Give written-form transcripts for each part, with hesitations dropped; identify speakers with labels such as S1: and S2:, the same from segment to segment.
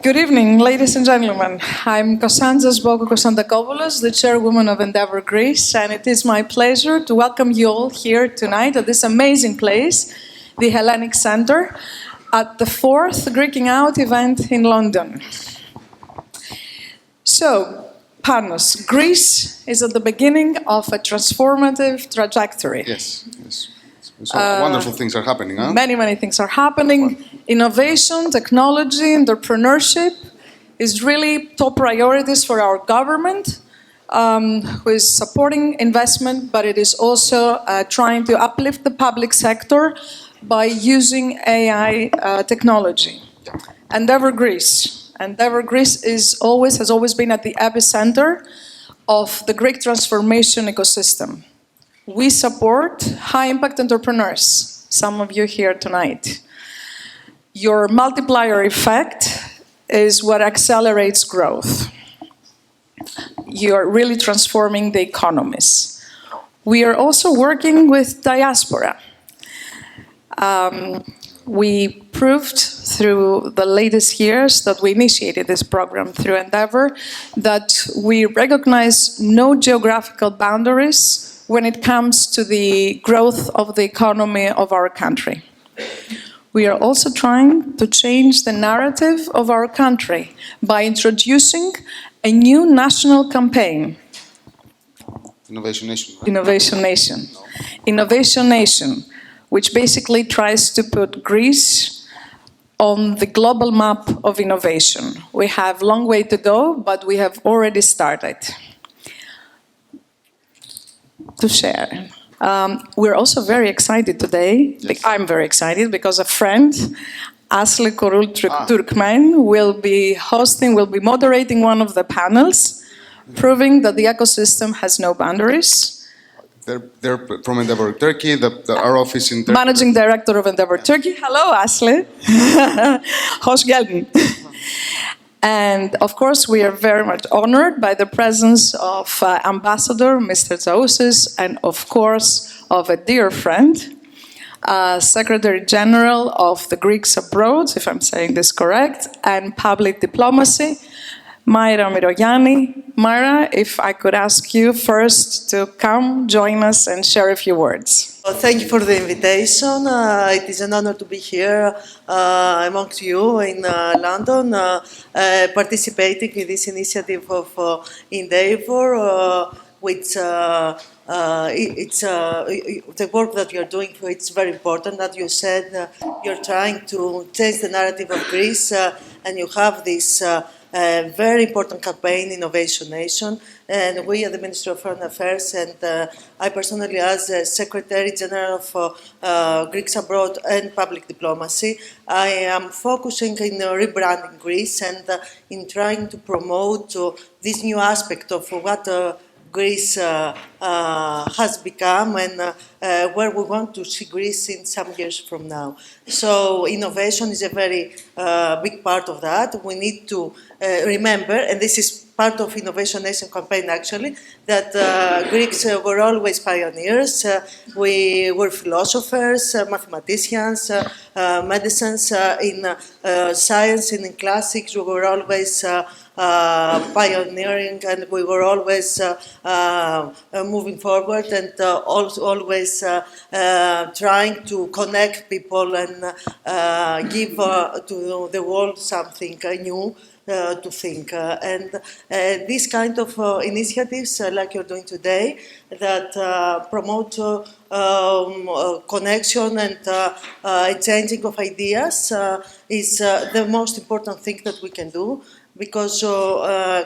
S1: Good evening, ladies and gentlemen. I'm Kosandras Boko-Kosandakopoulos, the chairwoman of Endeavour Greece, and it is my pleasure to welcome you all here tonight at this amazing place, the Hellenic Centre, at the 4th Greeking Out event in London. So, Panos, Greece is at the beginning of a transformative trajectory.
S2: Yes. So wonderful things are happening, huh?
S1: Many things are happening. Innovation, technology, entrepreneurship is really top priorities for our government, who is supporting investment, but it is also trying to uplift the public sector by using AI technology. Endeavour Greece has always been at the epicenter of the Greek transformation ecosystem. We support high-impact entrepreneurs, some of you here tonight. Your multiplier effect is what accelerates growth. You're really transforming the economies. We are also working with diaspora. We proved through the latest years that we initiated this program through Endeavour that we recognize no geographical boundaries when it comes to the growth of the economy of our country. We are also trying to change the narrative of our country by introducing a new national campaign.
S2: Innovation Nation. Right?
S1: Innovation Nation. No. Innovation Nation, which basically tries to put Greece on the global map of innovation. We have a long way to go, but we have already started to share. We're also very excited today. Yes. I'm very excited because a friend, Asli Korul Turkmen, will be moderating one of the panels, proving that the ecosystem has no boundaries.
S2: They're from Endeavour Turkey, our office in Turkey.
S1: Managing Director of Endeavour Turkey. Hello, Asli. Hoş geldin. And of course, we are very much honored by the presence of Ambassador Mr. Tsaousis and of course of a dear friend, Secretary General of the Greeks Abroad, if I'm saying this correct, and Public Diplomacy, Mάιρα Μυρογιάννη. Mάιρα, if I could ask you first to come join us and share a few words.
S3: Well, thank you for the invitation. It is an honor to be here amongst you in London, participating in this initiative of Endeavour, which it's the work that you're doing. It's very important. That you said you're trying to change the narrative of Greece, and you have this very important campaign, Innovation Nation, and we at the Ministry of Foreign Affairs and I personally as Secretary General of Greeks Abroad and Public Diplomacy, I am focusing in rebranding Greece and in trying to promote this new aspect of what Greece has become and where we want to see Greece in some years from now. So innovation is a very big part of that. We need to remember, and this is part of Innovation Nation campaign actually, that Greeks were always pioneers. We were philosophers, mathematicians, medicines, in science and in classics. We were always pioneering, and we were always moving forward and always trying to connect people and give to the world something new to think. And these kind of initiatives like you're doing today that promote connection and changing of ideas is the most important thing that we can do, because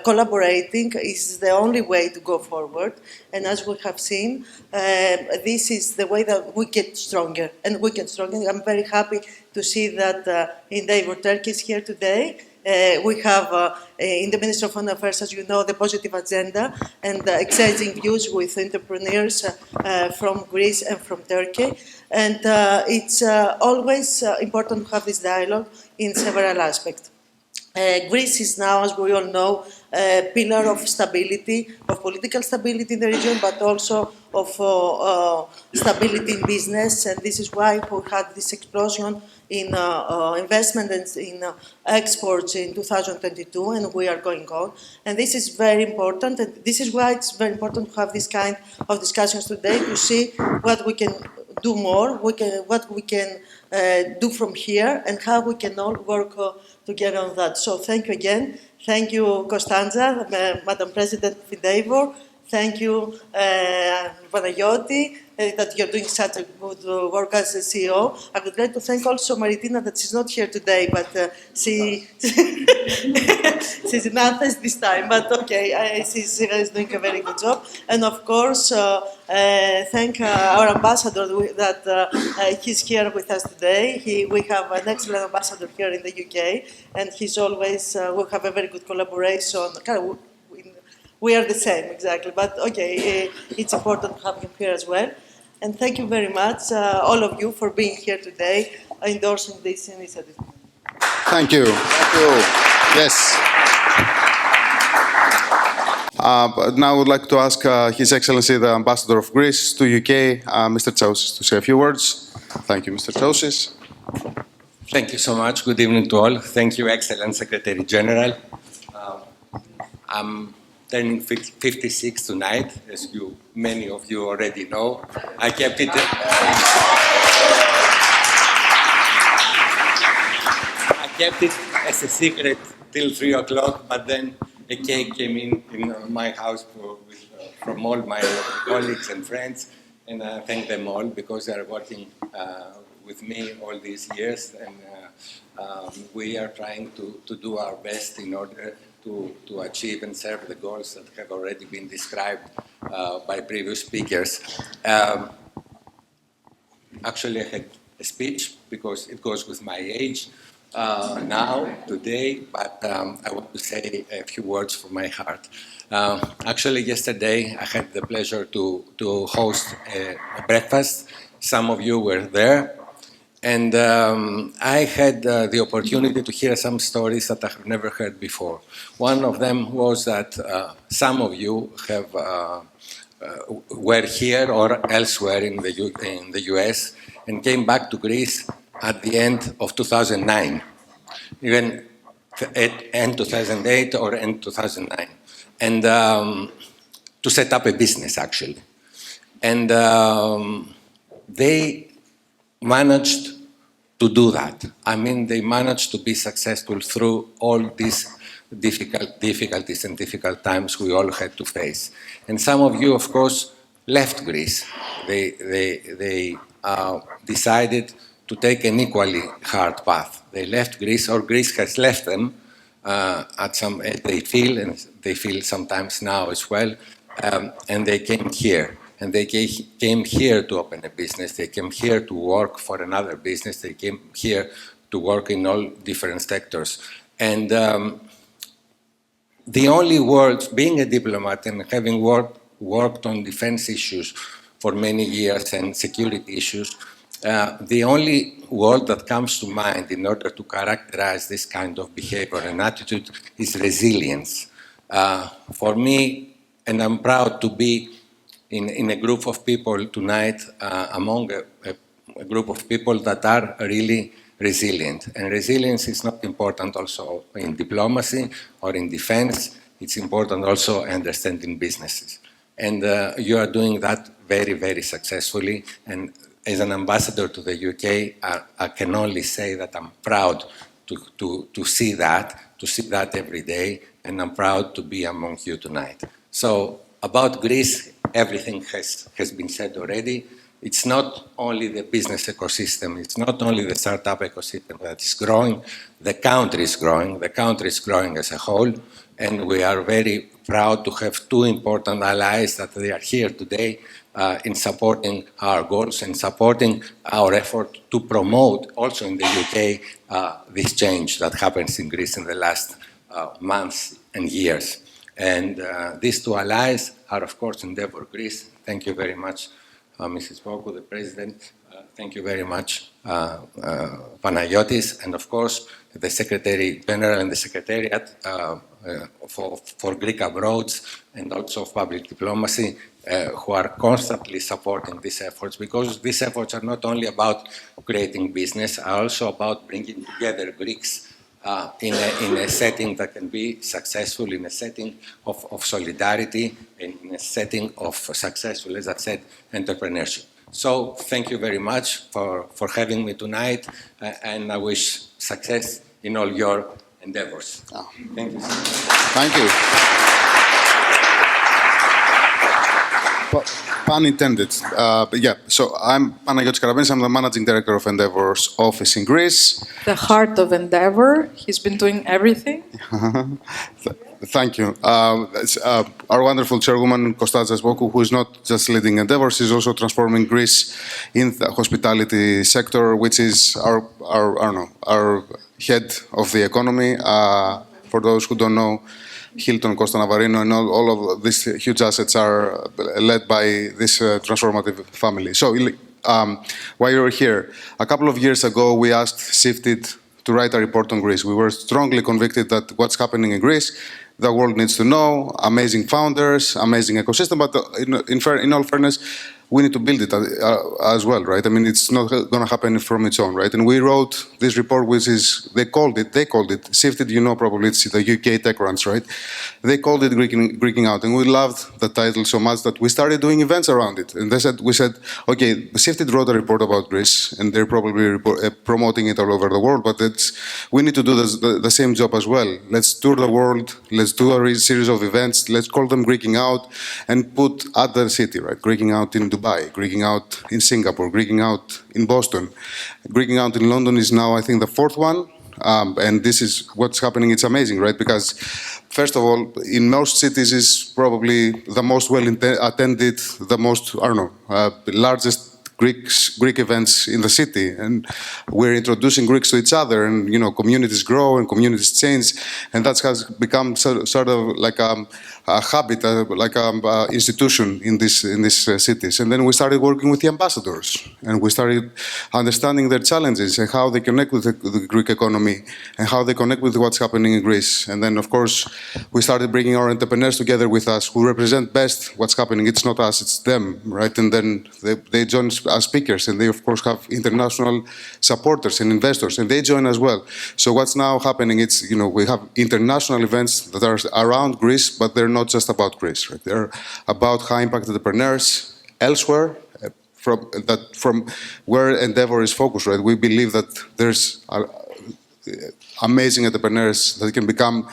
S3: collaborating is the only way to go forward. And as we have seen, this is the way that we get stronger and we get stronger. I'm very happy to see that Endeavour Turkey is here today. We have in the Ministry of Foreign Affairs, as you know, the positive agenda and exchanging views with entrepreneurs from Greece and from Turkey. And it's always important to have this dialogue in several aspects. Greece is now, as we all know, a pillar of stability, of political stability in the region, but also of stability in business. And this is why we had this explosion in investment and in exports in 2022, and we are going on. And this is very important, and this is why it's very important to have this kind of discussions today to see what we can do more, what we can do from here, and how we can all work together on that. So thank you again. Thank you, Constanza, Madam President of Endeavor. Thank you, Panagiotis, that you're doing such a good work as a CEO. I would like to thank also Maritina, that she's not here today, but she's in Athens this time. But okay, she's doing a very good job. And of course, thank our ambassador that he's here with us today. We have an excellent ambassador here in the UK, and he's always, we have a very good collaboration. We are the same, exactly. But okay, it's important to have him here as well. And thank you very much, all of you, for being here today, endorsing this initiative.
S2: Thank you. Thank you. Yes. Now I would like to ask His Excellency, the Ambassador of Greece to UK, Mr. Tsaούσης, to say a few words. Thank you, Mr. Tsaούσης.
S4: Thank you so much. Good evening to all. Thank you, Excellent Secretary General. I'm turning 56 tonight, as many of you already know. I kept it as a secret till 3 o'clock, but then a cake came in my house from all my colleagues and friends, and I thank them all because they are working with me all these years, and we are trying to do our best in order to achieve and serve the goals that have already been described by previous speakers. Actually, I had a speech because it goes with my age now, today, but I want to say a few words from my heart. Actually, yesterday, I had the pleasure to host a breakfast. Some of you were there. And I had the opportunity to hear some stories that I have never heard before. One of them was that some of you were here or elsewhere in the US and came back to Greece at the end of 2009, even at end 2008 or end 2009, and to set up a business, actually. And they managed to do that. I mean, they managed to be successful through all these difficulties and difficult times we all had to face. And some of you, of course, left Greece. They decided to take an equally hard path. They left Greece, or Greece has left them they feel sometimes now as well, and they came here. And they came here to open a business. They came here to work for another business. They came here to work in all different sectors. And the only world, being a diplomat and having worked on defense issues for many years and security issues, the only word that comes to mind in order to characterize this kind of behavior and attitude is resilience. For me, and I'm proud to be in a group of people tonight, among a group of people that are really resilient. And resilience is not important also in diplomacy or in defense. It's important also understanding businesses. And you are doing that very, very successfully. And as an ambassador to the UK, I can only say that I'm proud to see that every day, and I'm proud to be among you tonight. So about Greece, everything has been said already. It's not only the business ecosystem, it's not only the startup ecosystem that is growing, the country is growing. The country is growing as a whole, and we are very proud to have two important allies that they are here today in supporting our goals and supporting our effort to promote also in the UK this change that happens in Greece in the last months and years. And these two allies are, of course, Endeavor Greece. Thank you very much, Mrs. Fako, the President, Thank you very much, Panagiotis, and of course the Secretary General and the Secretariat for Greek abroad and also of public diplomacy, who are constantly supporting these efforts, because these efforts are not only about creating business, are also about bringing together Greeks in a setting that can be successful, in a setting of solidarity, and in a setting of successful, as I said, entrepreneurship. So thank you very much for having me tonight, and I wish success in all your endeavors.
S2: Oh.
S4: Thank you so much.
S2: Thank you. Pun intended. Yeah, so I'm Panagiotis Karabenis. I'm the Managing Director of Endeavor's office in Greece.
S1: The heart of Endeavor. He's been doing everything.
S2: Thank you. Our wonderful chairwoman, Kostas Boku, who is not just leading Endeavor, she's also transforming Greece in the hospitality sector, which is our head of the economy. For those who don't know, Hilton, Costa Navarino, and all of these huge assets are led by this transformative family. So, while you're here, a couple of years ago, we asked Sifted to write a report on Greece. We were strongly convicted that what's happening in Greece, the world needs to know. Amazing founders, amazing ecosystem, but in all fairness, we need to build it as well, right? I mean, it's not going to happen from its own, right? And we wrote this report, which is, they called it, Sifted, you know probably, it's the UK tech runs, right? They called it Greeking Out, and we loved the title so much that we started doing events around it. And we said, okay, Sifted wrote a report about Greece, and they're probably promoting it all over the world, but we need to do the same job as well. Let's tour the world, let's do a series of events, let's call them Greeking Out, and put other city, right? Greeking Out in Dubai, Greeking Out in Singapore, Greeking Out in Boston. Greeking Out in London is now, I think, the fourth one. And this is what's happening. It's amazing, right? Because, first of all, in most cities is probably the most well-attended, the most, largest Greek events in the city, and we're introducing Greeks to each other, and communities grow and communities change, and that has become sort of like a habit, like an institution in these cities. And then we started working with the ambassadors, and we started understanding their challenges and how they connect with the Greek economy and how they connect with what's happening in Greece. And then, of course, we started bringing our entrepreneurs together with us, who represent best what's happening. It's not us, it's them, right? And then they join as speakers, and they, of course, have international supporters and investors, and they join as well. So what's now happening, it's, we have international events that are around Greece, but they're not just about Greece, right? They're about high-impact entrepreneurs elsewhere, from where Endeavor is focused, right? We believe that there's amazing entrepreneurs that can become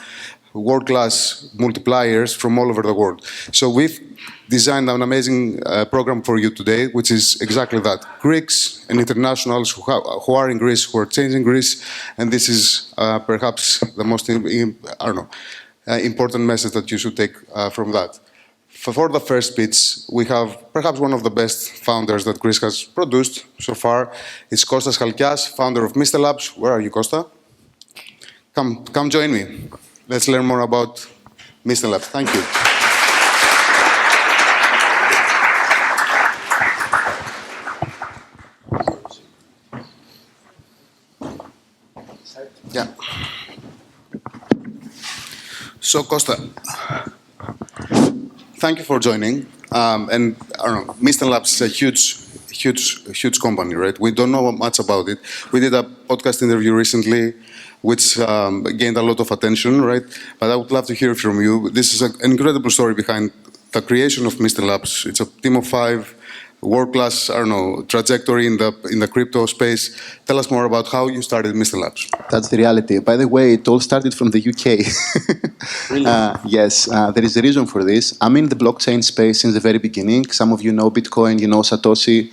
S2: world-class multipliers from all over the world. So we've designed an amazing program for you today, which is exactly that. Greeks and internationals who are in Greece, who are changing Greece, and this is perhaps the most, important message that you should take from that. For the first speech, we have perhaps one of the best founders that Greece has produced so far. It's Kostas Chalkias, founder of Mr. Labs. Where are you, Costa? Come join me. Let's learn more about Mr. Labs. Thank you. Yeah. So, Costa, thank you for joining. And Mr. Labs is a huge company, right? We don't know much about it. We did a podcast interview recently, which gained a lot of attention, right? But I would love to hear from you. This is an incredible story behind the creation of Mr. Labs. It's a team of 5, world-class, trajectory in the crypto space. Tell us more about how you started Mr. Labs.
S5: That's the reality. By the way, it all started from the UK.
S2: Really?
S5: Yes, there is a reason for this. I'm in the blockchain space since the very beginning. Some of you know Bitcoin, you know Satoshi.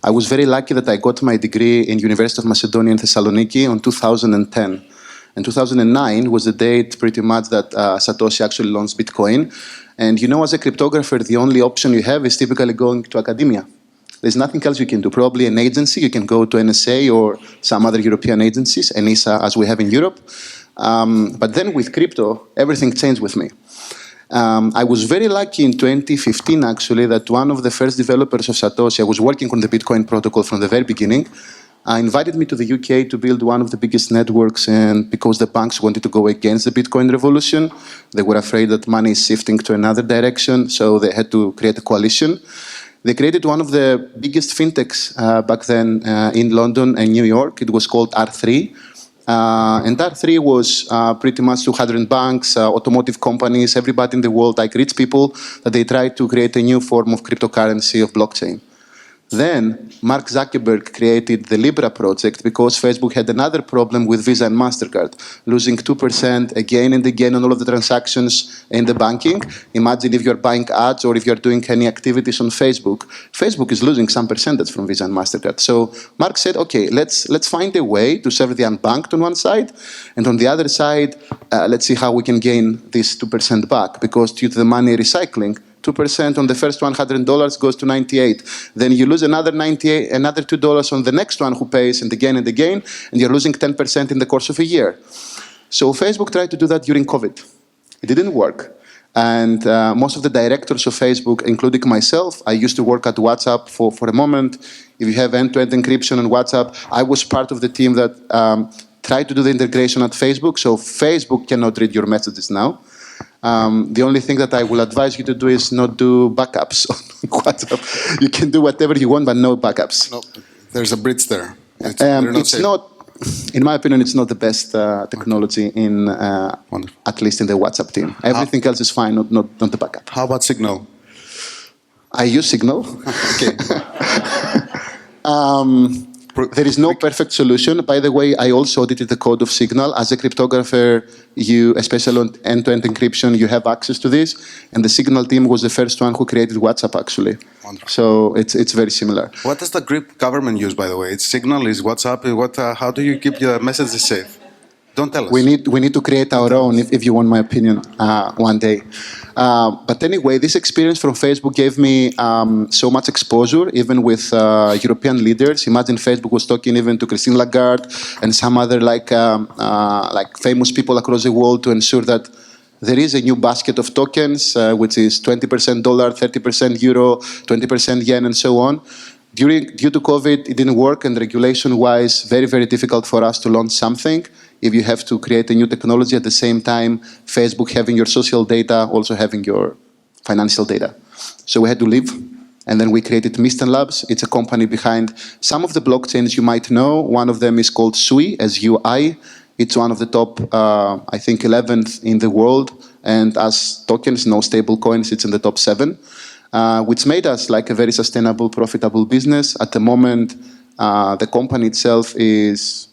S5: I was very lucky that I got my degree in University of Macedonia in Thessaloniki in 2010. And 2009 was the date pretty much that Satoshi actually launched Bitcoin. And as a cryptographer, the only option you have is typically going to academia. There's nothing else you can do. Probably an agency, you can go to NSA or some other European agencies, ENISA as we have in Europe. But then with crypto, everything changed with me. I was very lucky in 2015, actually, that one of the first developers of Satoshi, I was working on the Bitcoin protocol from the very beginning, invited me to the UK to build one of the biggest networks, and because the banks wanted to go against the Bitcoin revolution, they were afraid that money is shifting to another direction, so they had to create a coalition. They created one of the biggest fintechs back then in London and New York. It was called R3. And R3 was pretty much 200 banks, automotive companies, everybody in the world, like rich people, that they tried to create a new form of cryptocurrency of blockchain. Then Mark Zuckerberg created the Libra project because Facebook had another problem with Visa and MasterCard, losing 2% again and again on all of the transactions in the banking. Imagine if you're buying ads or if you're doing any activities on Facebook, Facebook is losing some percentage from Visa and MasterCard. So Mark said, okay, let's find a way to serve the unbanked on one side, and on the other side, let's see how we can gain this 2% back, because due to the money recycling, 2% on the first $100 goes to 98. Then you lose another 98, another $2 on the next one who pays, and again, and you're losing 10% in the course of a year. So Facebook tried to do that during COVID. It didn't work. And most of the directors of Facebook, including myself, I used to work at WhatsApp for a moment. If you have end-to-end encryption on WhatsApp, I was part of the team that tried to do the integration at Facebook. So Facebook cannot read your messages now. The only thing that I will advise you to do is not do backups on WhatsApp. You can do whatever you want, but no backups.
S2: No, there's a bridge there.
S5: It's not, in my opinion, it's not the best technology in, at least in the WhatsApp team. Everything else is fine, not the backup.
S2: How about Signal?
S5: I use Signal.
S2: Okay.
S5: There is no perfect solution. By the way, I also audited the code of Signal. As a cryptographer, you, especially on end-to-end encryption, you have access to this. And the Signal team was the first one who created WhatsApp, actually.
S2: Wonderful.
S5: So it's very similar.
S2: What does the Greek government use, by the way? It's Signal, is WhatsApp. How do you keep your messages safe? Don't tell us.
S5: We need to create our own, if you want my opinion, one day. But anyway, this experience from Facebook gave me so much exposure, even with European leaders. Imagine Facebook was talking even to Christine Lagarde and some other like famous people across the world to ensure that there is a new basket of tokens, which is 20% dollar, 30% euro, 20% yen, and so on. Due to COVID, it didn't work, and regulation-wise, very, very difficult for us to launch something. If you have to create a new technology at the same time, Facebook having your social data, also having your financial data. So we had to leave, and then we created Mysten Labs. It's a company behind some of the blockchains you might know. One of them is called SUI, S-U-I. It's one of the top, I think, 11th in the world. And as tokens, no stable coins, it's in the top 7, which made us like a very sustainable, profitable business. At the moment, the company itself is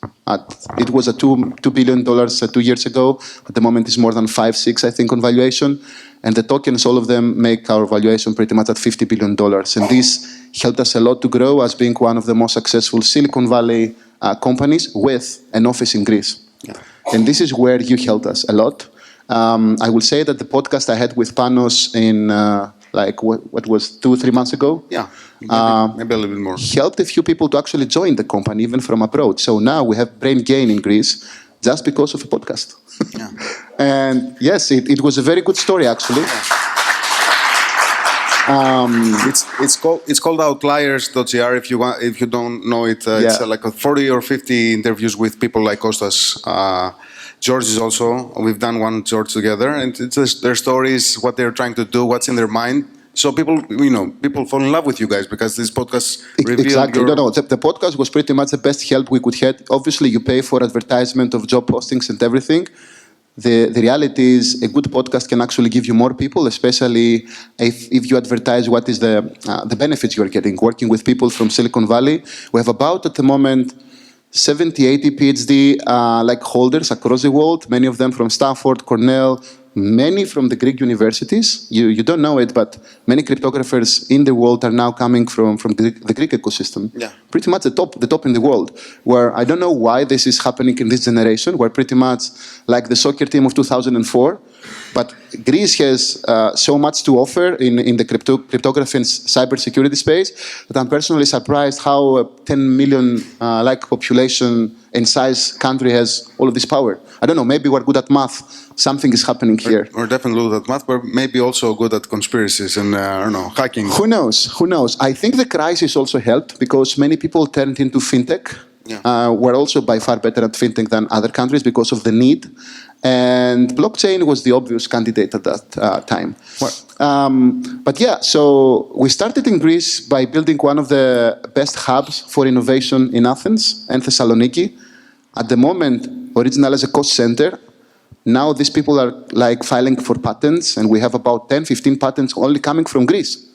S5: it was at $2 billion 2 years ago. At the moment, it's more than 5-6, I think, on valuation. And the tokens, all of them, make our valuation pretty much at $50 billion. And this helped us a lot to grow as being one of the most successful Silicon Valley companies with an office in Greece. Yeah. And this is where you helped us a lot. I will say that the podcast I had with Panos in what was 2-3 months ago?
S2: Yeah, maybe a little bit more.
S5: Helped a few people to actually join the company, even from abroad. So now we have brain gain in Greece just because of a podcast. Yeah. And yes, it was a very good story, actually.
S2: It's called Outliers.gr. If you don't know it, it's like 40 or 50 interviews with people like Kostas. George is also. We've done one George together, and it's their stories, what they're trying to do, what's in their mind. So people fall in love with you guys because this podcast revealed
S5: exactly. The podcast was pretty much the best help we could have. Obviously, you pay for advertisement of job postings and everything. The reality is a good podcast can actually give you more people, especially if you advertise what is the benefits you're getting working with people from Silicon Valley. We have about, at the moment, 70, 80 PhD holders across the world, many of them from Stanford, Cornell, many from the Greek universities. You don't know it, but many cryptographers in the world are now coming from the Greek ecosystem. Yeah. Pretty much the top in the world, where I don't know why this is happening in this generation, where pretty much like the soccer team of 2004, But Greece has so much to offer in the cryptography and cybersecurity space that I'm personally surprised how a 10 million population and size country has all of this power. I don't know, maybe we're good at math. Something is happening here.
S2: We're definitely good at math, but maybe also good at conspiracies and, I don't know, hacking.
S5: Who knows? Who knows? I think the crisis also helped because many people turned into fintech.
S2: Yeah.
S5: We're also by far better at fintech than other countries because of the need. And blockchain was the obvious candidate at that time. But yeah, so we started in Greece by building one of the best hubs for innovation in Athens and Thessaloniki. At the moment, originally as a cost center. Now these people are like filing for patents, and we have about 10, 15 patents only coming from Greece.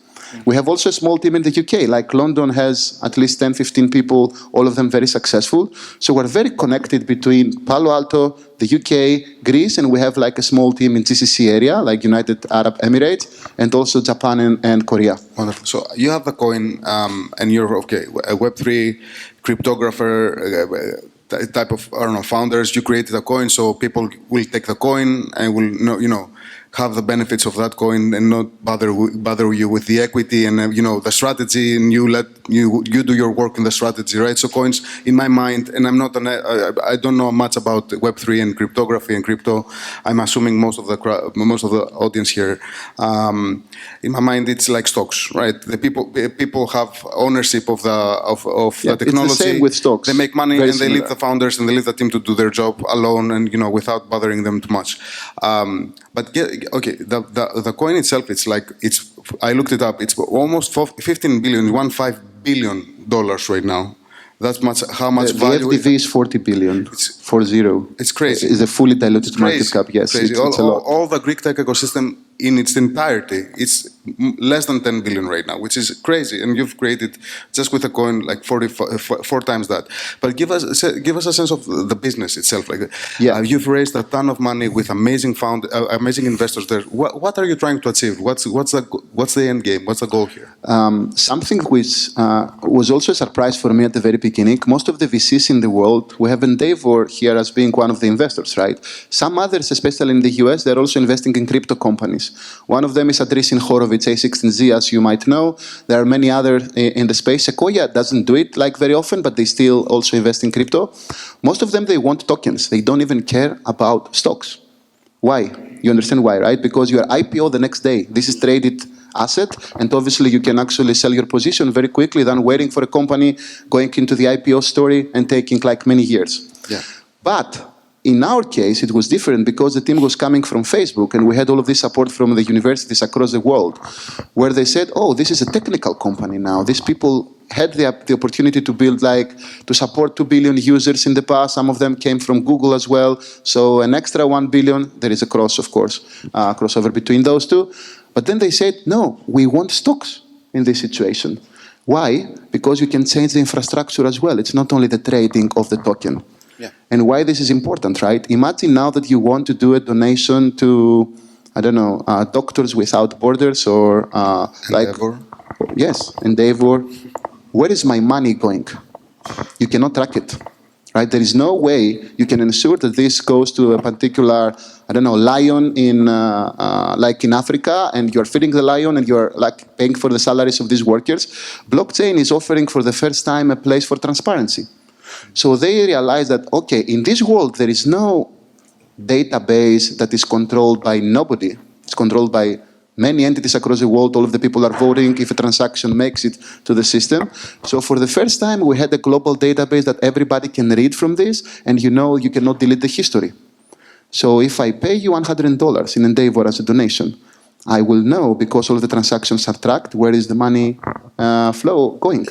S5: We have also a small team in the UK, like London has at least 10, 15 people, all of them very successful. So we're very connected between Palo Alto, the UK, Greece, and we have like a small team in GCC area, like United Arab Emirates, and also Japan and Korea.
S2: Wonderful. So you have the coin, and you're, okay, a Web3 cryptographer, type of, I don't know, founders. You created a coin, so people will take the coin and will know, you know, have the benefits of that coin and not bother you with the equity and you know, the strategy, and you do your work in the strategy, right? So coins, in my mind, and I don't know much about Web3 and cryptography and crypto. I'm assuming most of the audience here. In my mind, it's like stocks, right? The people have ownership of the technology.
S5: It's the same with stocks.
S2: They make money and they leave the founders and they leave the team to do their job alone and you know, without bothering them too much. But okay, the coin itself, I looked it up, it's almost 15 billion, $15 billion right now. That's much, how much value?
S5: The FDV is 40 billion, 40.
S2: It's crazy.
S5: It's a fully diluted market cap, yes.
S2: Crazy.
S5: It's a lot.
S2: All the Greek tech ecosystem in its entirety, it's less than 10 billion right now, which is crazy. And you've created, just with a coin, like 4 times that. But give us a sense of the business itself. Like, you've raised a ton of money with amazing investors there. What are you trying to achieve? What's the end game? What's the goal here?
S5: Something which was also a surprise for me at the very beginning. Most of the VCs in the world, we have Endeavor here as being one of the investors, right? Some others, especially in the US, they're also investing in crypto companies. One of them is Andreessen Horowitz, A16Z, as you might know. There are many others in the space. Sequoia doesn't do it like very often, but they still also invest in crypto. Most of them, they want tokens. They don't even care about stocks. Why? You understand why, right? Because you are IPO the next day. This is traded asset, and obviously you can actually sell your position very quickly than waiting for a company going into the IPO story and taking like many years.
S2: Yeah.
S5: But in our case, it was different because the team was coming from Facebook, and we had all of this support from the universities across the world, where they said, oh, this is a technical company now. These people had the opportunity to build, to support 2 billion users in the past. Some of them came from Google as well. So an extra 1 billion, there is a crossover between those two. But then they said, no, we want stocks in this situation. Why? Because you can change the infrastructure as well. It's not only the trading of the token.
S2: Yeah.
S5: And why this is important, right? Imagine now that you want to do a donation to, I don't know, Doctors Without Borders or
S2: Endeavor.
S5: Yes, Endeavor. Where is my money going? You cannot track it, right? There is no way you can ensure that this goes to a particular, I don't know, lion in Africa, and you're feeding the lion and you're paying for the salaries of these workers. Blockchain is offering for the first time a place for transparency. So they realized that, okay, in this world, there is no database that is controlled by nobody. It's controlled by many entities across the world. All of the people are voting if a transaction makes it to the system. So for the first time, we had a global database that everybody can read from this, and you know you cannot delete the history. So if I pay you $100 in Endeavor as a donation, I will know, because all of the transactions are tracked, where is the money flow going.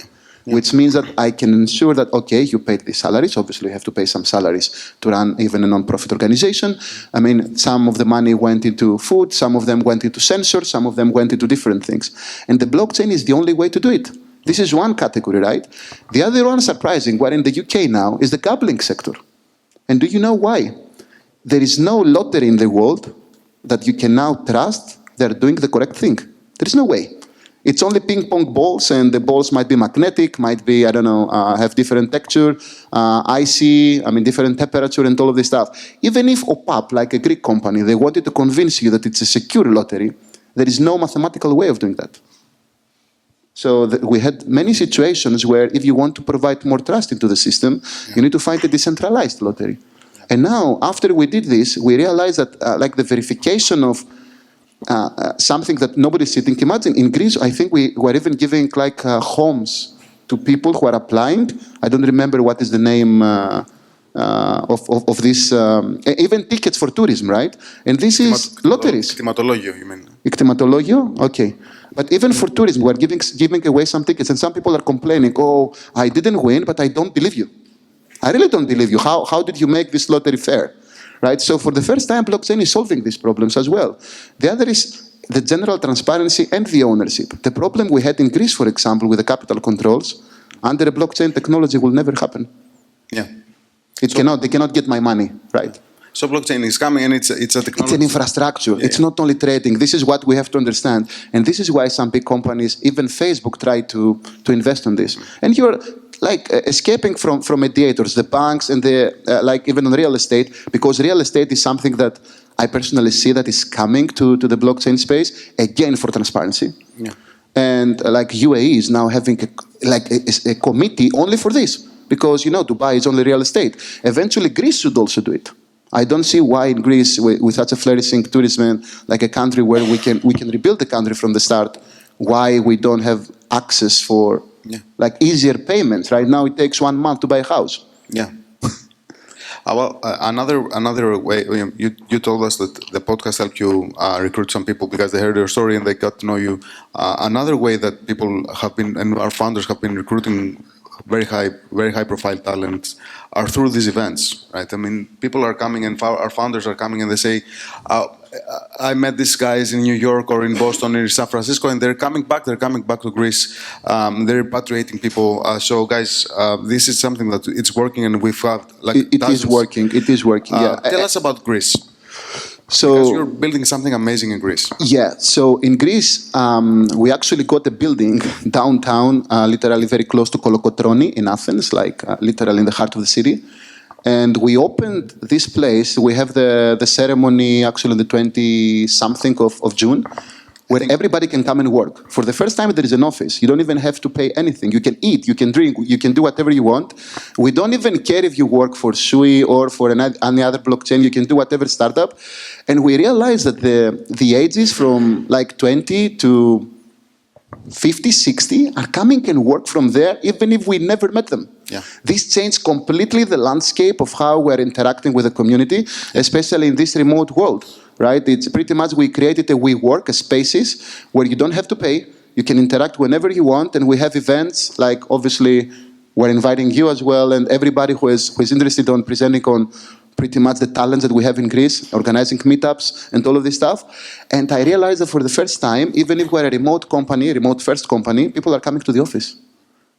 S5: Which means that I can ensure that, okay, you paid the salaries. Obviously, you have to pay some salaries to run even a non-profit organization. I mean, some of the money went into food, some of them went into sensors, some of them went into different things. And the blockchain is the only way to do it. This is one category, right? The other one, surprising, we're in the UK now, is the gambling sector. And do you know why? There is no lottery in the world that you can now trust they're doing the correct thing. There is no way. It's only ping pong balls, and the balls might be magnetic, might be, I don't know, have different texture, icy, different temperature and all of this stuff. Even if OPAP, like a Greek company, they wanted to convince you that it's a secure lottery, there is no mathematical way of doing that. So we had many situations where if you want to provide more trust into the system, you need to find a decentralized lottery. And now, after we did this, we realized that like the verification of something that nobody's sitting. Imagine in Greece, I think we were even giving like homes to people who are applying. I don't remember what is the name of this. Even tickets for tourism, right? And this is lotteries.
S2: Κτηματολόγιο, you mean?
S5: Κτηματολόγιο? Okay. But even for tourism, we're giving away some tickets, and some people are complaining, "Oh, I didn't win, but I don't believe you. I really don't believe you. How did you make this lottery fair?" Right? So for the first time, blockchain is solving these problems as well. The other is the general transparency and the ownership. The problem we had in Greece, for example, with the capital controls, under a blockchain technology will never happen.
S2: Yeah.
S5: They cannot get my money, right?
S2: So blockchain is coming, and it's a technology.
S5: It's an infrastructure.
S2: Yeah.
S5: It's not only trading. This is what we have to understand. And this is why some big companies, even Facebook, try to invest in this. And you're like escaping from mediators, the banks, and the like even on real estate, because real estate is something that I personally see that is coming to the blockchain space, again for transparency.
S2: Yeah.
S5: And like UAE is now having a committee only for this, because Dubai is only real estate. Eventually Greece should also do it. I don't see why in Greece, with such a flourishing tourism, like a country where we can rebuild the country from the start, why we don't have access for like easier payments. Right now it takes 1 month to buy a house.
S2: Yeah. Well, another way, you told us that the podcast helped you recruit some people because they heard your story and they got to know you. Another way that people have been, and our founders have been recruiting very high profile talents are through these events, right? I mean, people are coming and our founders are coming and they say, I met these guys in New York or in Boston or in San Francisco, and they're coming back to Greece. They're repatriating people. So guys, this is something that it's working, and we've had like
S5: it is working. Yeah.
S2: Tell us about Greece.
S5: So
S2: because you're building something amazing in Greece.
S5: Yeah, so in Greece, we actually got a building downtown, literally very close to Kolokotroni in Athens, like literally in the heart of the city. And we opened this place. We have the ceremony actually on the 20-something of June, where everybody can come and work. For the first time, there is an office. You don't even have to pay anything. You can eat, you can drink, you can do whatever you want. We don't even care if you work for Sui or for any other blockchain. You can do whatever startup. And we realized that the ages from like 20 to 50, 60 are coming and work from there, even if we never met them.
S2: Yeah.
S5: This changed completely the landscape of how we're interacting with the community, especially in this remote world. Right? It's pretty much we created a WeWork, a spaces where you don't have to pay. You can interact whenever you want, and we have events like obviously we're inviting you as well, and everybody who is interested on presenting on pretty much the talents that we have in Greece, organizing meetups and all of this stuff. And I realized that for the first time, even if we're a remote company, remote first company, people are coming to the office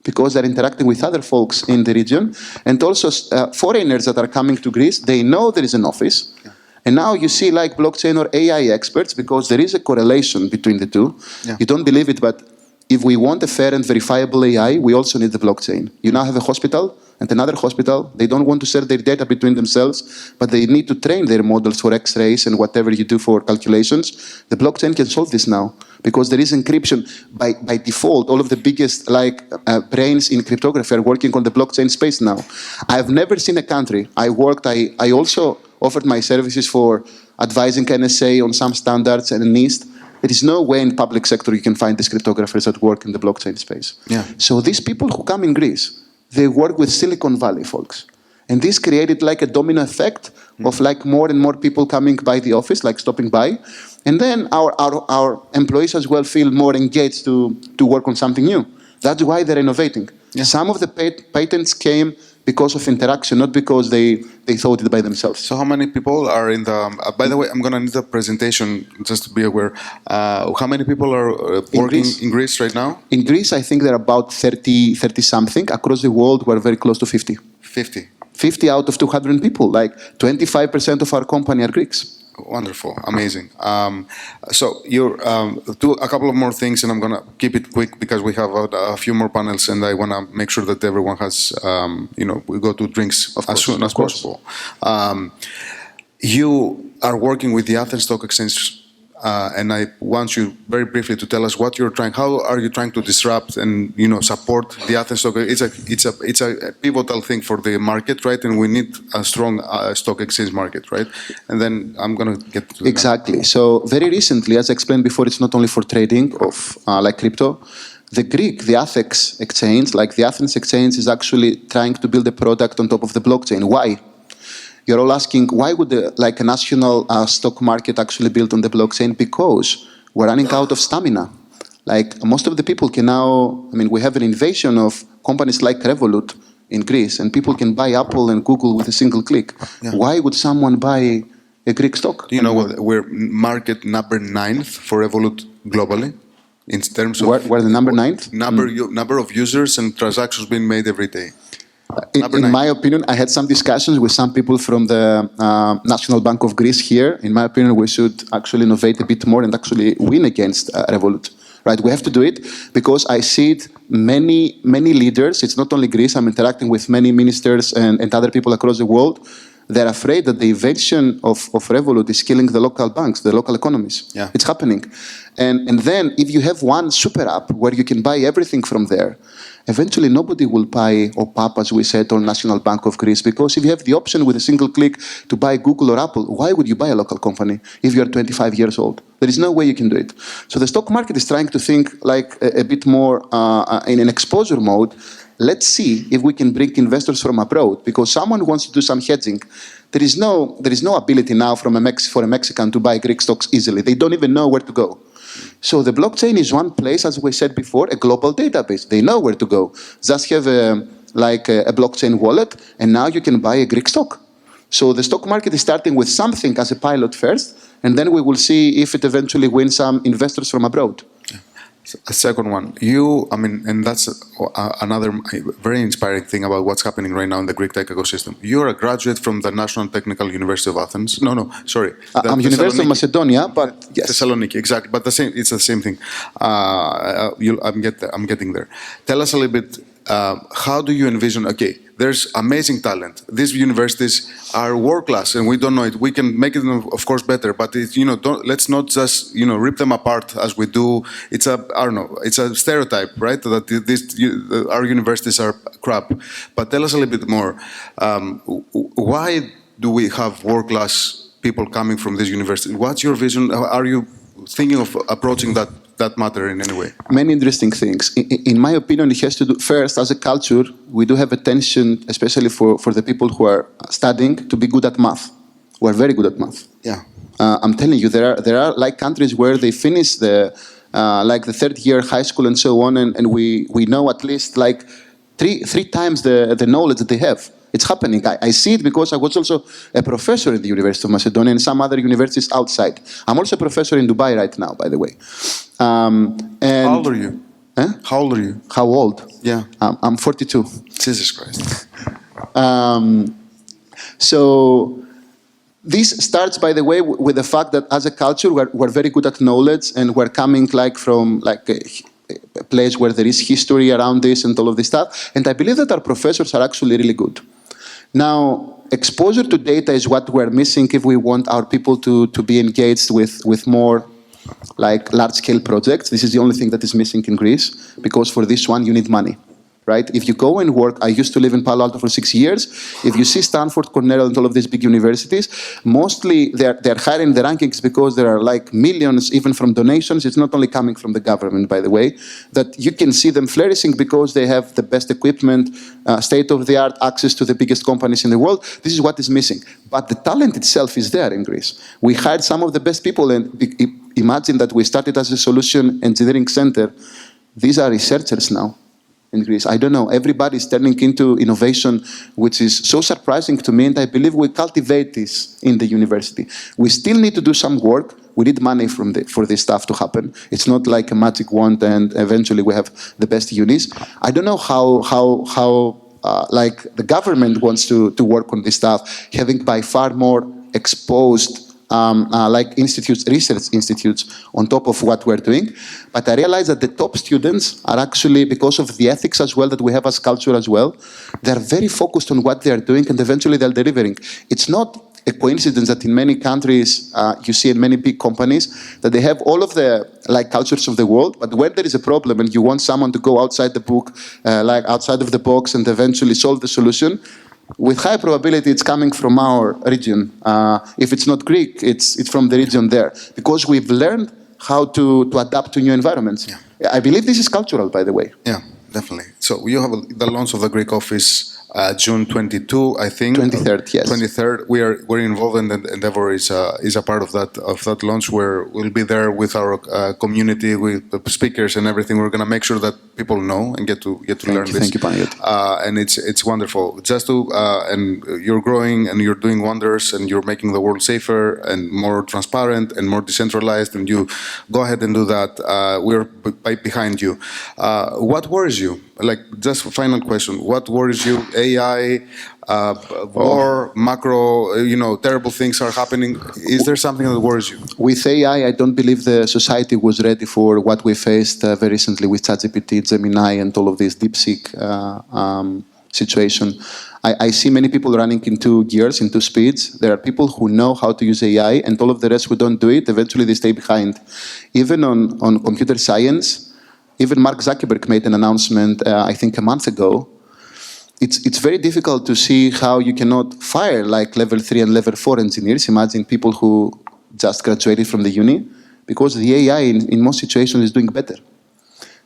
S5: because they're interacting with other folks in the region, and also foreigners that are coming to Greece. They know there is an office. Yeah. And now you see like blockchain or AI experts, because there is a correlation between the two. Yeah. You don't believe it, but if we want a fair and verifiable AI, we also need the blockchain. You now have a hospital and another hospital. They don't want to share their data between themselves, but they need to train their models for X-rays and whatever you do for calculations. The blockchain can solve this now, because there is encryption. By default, all of the biggest brains in cryptography are working on the blockchain space now. I've never seen a country. I also offered my services for advising NSA on some standards and NIST. There is no way in public sector you can find these cryptographers that work in the blockchain space. Yeah. So these people who come in Greece, they work with Silicon Valley folks. And this created like a domino effect of like more and more people coming by the office, like stopping by. And then our employees as well feel more engaged to work on something new. That's why they're innovating. Yeah. Some of the patents came because of interaction, not because they thought it by themselves.
S2: So how many people are in the... by the way, I'm going to need a presentation, just to be aware. How many people are working in Greece right now?
S5: In Greece, I think there are about 30-something. Across the world, we're very close to 50.
S2: 50.
S5: 50 out of 200 people, like 25% of our company are Greeks.
S2: Wonderful, amazing. So you're do a couple of more things, and I'm gonna keep it quick because we have a few more panels, and I wanna make sure that everyone has, we go to drinks as soon as possible. You are working with the Athens Stock Exchange, and I want you very briefly to tell us what you're trying. How are you trying to disrupt and support the Athens Stock? It's a pivotal thing for the market, right? And we need a strong stock exchange market, right? And then I'm going to get to
S5: exactly. That. So very recently, as I explained before, it's not only for trading of like crypto. The Athens exchange, like the Athens exchange, is actually trying to build a product on top of the blockchain. Why? You're all asking, why would a national stock market actually build on the blockchain? Because we're running out of stamina. Like most of the people can now, we have an invasion of companies like Revolut in Greece, and people can buy Apple and Google with a single click. Yeah. Why would someone buy a Greek stock?
S2: Do you know what? We're market number 9th for Revolut globally in terms of...
S5: We're the number 9th?
S2: Number of users and transactions being made every day.
S5: In my opinion, I had some discussions with some people from the National Bank of Greece here. In my opinion, we should actually innovate a bit more and actually win against Revolut. Right? We have to do it because I see it many leaders. It's not only Greece. I'm interacting with many ministers and other people across the world. They're afraid that the invention of Revolut is killing the local banks, the local economies.
S2: Yeah.
S5: It's happening. And then if you have one super app where you can buy everything from there, eventually nobody will buy OPAP, as we said, or National Bank of Greece, because if you have the option with a single click to buy Google or Apple, why would you buy a local company if you're 25 years old? There is no way you can do it. So the stock market is trying to think like a bit more in an exposure mode. Let's see if we can bring investors from abroad, because someone wants to do some hedging. There is no ability now for a Mexican to buy Greek stocks easily. They don't even know where to go. So the blockchain is one place, as we said before, a global database. They know where to go. Just have a blockchain wallet, and now you can buy a Greek stock. So the stock market is starting with something as a pilot first, and then we will see if it eventually wins some investors from abroad.
S2: A second one, and that's another very inspiring thing about what's happening right now in the Greek tech ecosystem. You're a graduate from the National Technical University of Athens. No, sorry.
S5: I'm University of Macedonia, but yes.
S2: Thessaloniki, exactly. But it's the same thing. I'm getting there. Tell us a little bit. How do you envision? Okay, there's amazing talent. These universities are world class, and we don't know it. We can make it, of course, better. But let's not just rip them apart as we do. It's a stereotype, right? That our universities are crap. But tell us a little bit more. Why do we have world class people coming from these universities? What's your vision? Are you thinking of approaching that matter in any way?
S5: Many interesting things. In my opinion, it has to do, first, as a culture, we do have a tension, especially for the people who are studying, to be good at math. We're very good at math.
S2: Yeah.
S5: I'm telling you, there are like countries where they finish the third year high school and so on, and we know at least like three times the knowledge that they have. It's happening. I see it because I was also a professor in the University of Macedonia and some other universities outside. I'm also a professor in Dubai right now, by the way.
S2: How old are you?
S5: Eh?
S2: How old are you?
S5: How old?
S2: Yeah.
S5: I'm 42.
S2: Jesus Christ.
S5: So this starts, by the way, with the fact that as a culture, we're very good at knowledge, and we're coming from a place where there is history around this and all of this stuff. And I believe that our professors are actually really good. Now, exposure to data is what we're missing if we want our people to be engaged with more large-scale projects. This is the only thing that is missing in Greece, because for this one, you need money. Right? If you go and work, I used to live in Palo Alto for 6 years. If you see Stanford, Cornell, and all of these big universities, mostly they're higher in the rankings because there are like millions, even from donations. It's not only coming from the government, by the way, that you can see them flourishing because they have the best equipment, state-of-the-art access to the biggest companies in the world. This is what is missing. But the talent itself is there in Greece. We hired some of the best people, and imagine that we started as a solution engineering center. These are researchers now in Greece. I don't know, everybody is turning into innovation, which is so surprising to me, and I believe we cultivate this in the university. We still need to do some work. We need money for this stuff to happen. It's not like a magic wand and eventually we have the best unis. I don't know how like the government wants to work on this stuff, having by far more exposed like institutes, research institutes on top of what we're doing. But I realize that the top students are actually, because of the ethics as well that we have as culture as well, they're very focused on what they're doing and eventually they're delivering. It's not a coincidence that in many countries, you see in many big companies, that they have all of the like cultures of the world, but when there is a problem and you want someone to go outside the book, like outside of the box and eventually solve the solution, with high probability it's coming from our region. If it's not Greek, it's from the region there. Because we've learned how to adapt to new environments. Yeah. I believe this is cultural, by the way.
S2: Yeah, definitely. So you have the launch of the Greek office June 22, I think.
S5: 23rd, yes.
S2: 23rd. We're involved in the endeavor is a part of that launch where we'll be there with our community, with the speakers and everything. We're going to make sure that people know and get to learn this.
S5: Thank you, Panayot.
S2: And it's wonderful. Just to and you're growing and you're doing wonders and you're making the world safer and more transparent and more decentralized. And you go ahead and do that. We're behind you. What worries you? Like, just final question. What worries you? AI, war, macro, terrible things are happening. Is there something that worries you?
S5: With AI, I don't believe the society was ready for what we faced very recently with ChatGPT, Gemini, and all of this DeepSeek situation. I see many people running in two gears, in two speeds. There are people who know how to use AI, and all of the rest who don't do it, eventually they stay behind. Even on computer science, even Mark Zuckerberg made an announcement, I think a month ago. It's very difficult to see how you cannot fire like level 3 and level 4 engineers. Imagine people who just graduated from the uni, because the AI in most situations is doing better.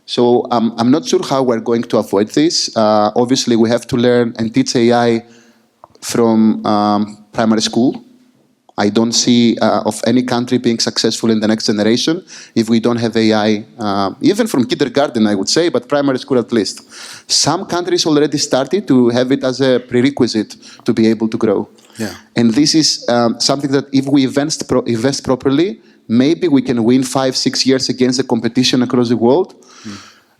S5: So I'm not sure how we're going to avoid this. Obviously, we have to learn and teach AI from primary school. I don't see of any country being successful in the next generation if we don't have AI, even from kindergarten, I would say, but primary school at least. Some countries already started to have it as a prerequisite to be able to grow.
S2: Yeah.
S5: And this is something that if we invest properly, maybe we can win 5-6 years against the competition across the world.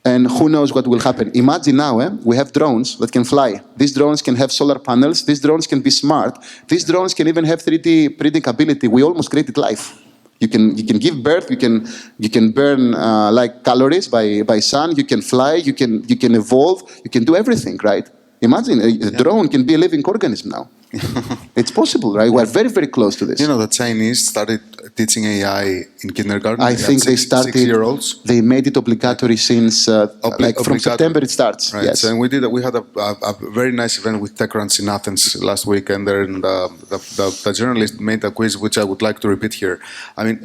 S5: And who knows what will happen. Imagine now, we have drones that can fly. These drones can have solar panels. These drones can be smart. These drones can even have 3D printing ability. We almost created life. You can give birth. You can burn like calories by sun. You can fly. You can evolve. You can do everything, right? Imagine a drone can be a living organism now. It's possible, right? We're very, very close to this.
S2: You know, the Chinese started teaching AI in kindergarten.
S5: I think they started.
S2: 6-year-olds.
S5: They made it obligatory since like from September it starts.
S2: Right.
S5: Yes.
S2: And we had a very nice event with TechCrunch in Athens last week, and then the journalist made a quiz which I would like to repeat here. I mean,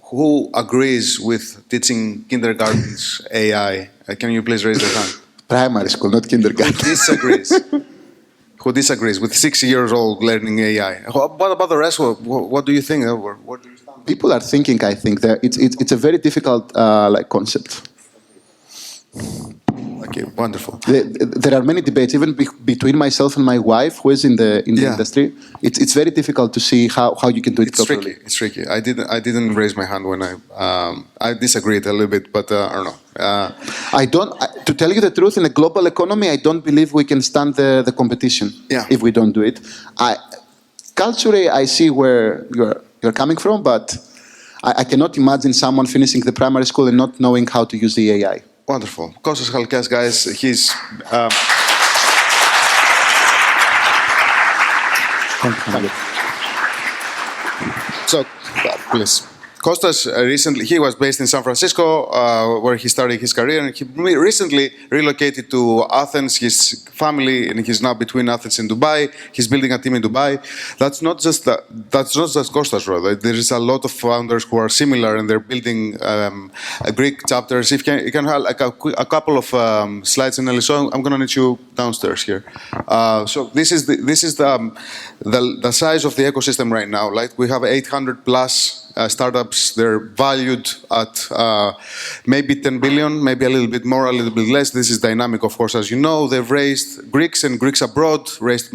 S2: who agrees with teaching kindergartens AI? Can you please raise your hand?
S5: Primary school, not kindergarten.
S2: Who disagrees? Who disagrees with 6 years old learning AI? What about the rest? What do you think? What do you stand?
S5: People are thinking, I think, that it's a very difficult like concept.
S2: Okay, wonderful.
S5: There are many debates, even between myself and my wife, who is in the industry. It's very difficult to see how you can do it properly.
S2: It's tricky. I didn't raise my hand when I disagreed a little bit, but I don't know.
S5: To tell you the truth, in a global economy, I don't believe we can stand the competition if we don't do it. Culturally, I see where you're coming from, but I cannot imagine someone finishing the primary school and not knowing how to use the AI.
S2: Wonderful. Kostas Halkias, guys, he's...
S5: Thank you.
S2: So, please. Kostas recently, he was based in San Francisco, where he started his career, and he recently relocated to Athens. His family, and he's now between Athens and Dubai. He's building a team in Dubai. That's not just Kostas, rather. There is a lot of founders who are similar, and they're building Greek chapters. If you can have like a couple of slides, and so I'm going to need you downstairs here. So this is the size of the ecosystem right now. Like we have 800 plus. Startups, they're valued at maybe 10 billion, maybe a little bit more, a little bit less. This is dynamic, of course, as you know. They've raised, Greeks and Greeks abroad, raised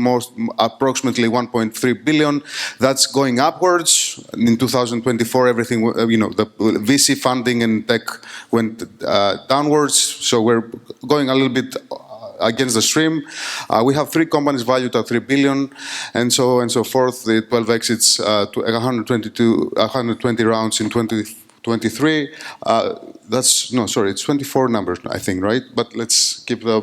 S2: approximately 1.3 billion. That's going upwards. In 2024, everything, the VC funding and tech went downwards. So we're going a little bit against the stream. We have 3 companies valued at 3 billion, and so forth. The 12 exits to 120 rounds in 2023. It's 24 numbers, I think, right? But let's keep the.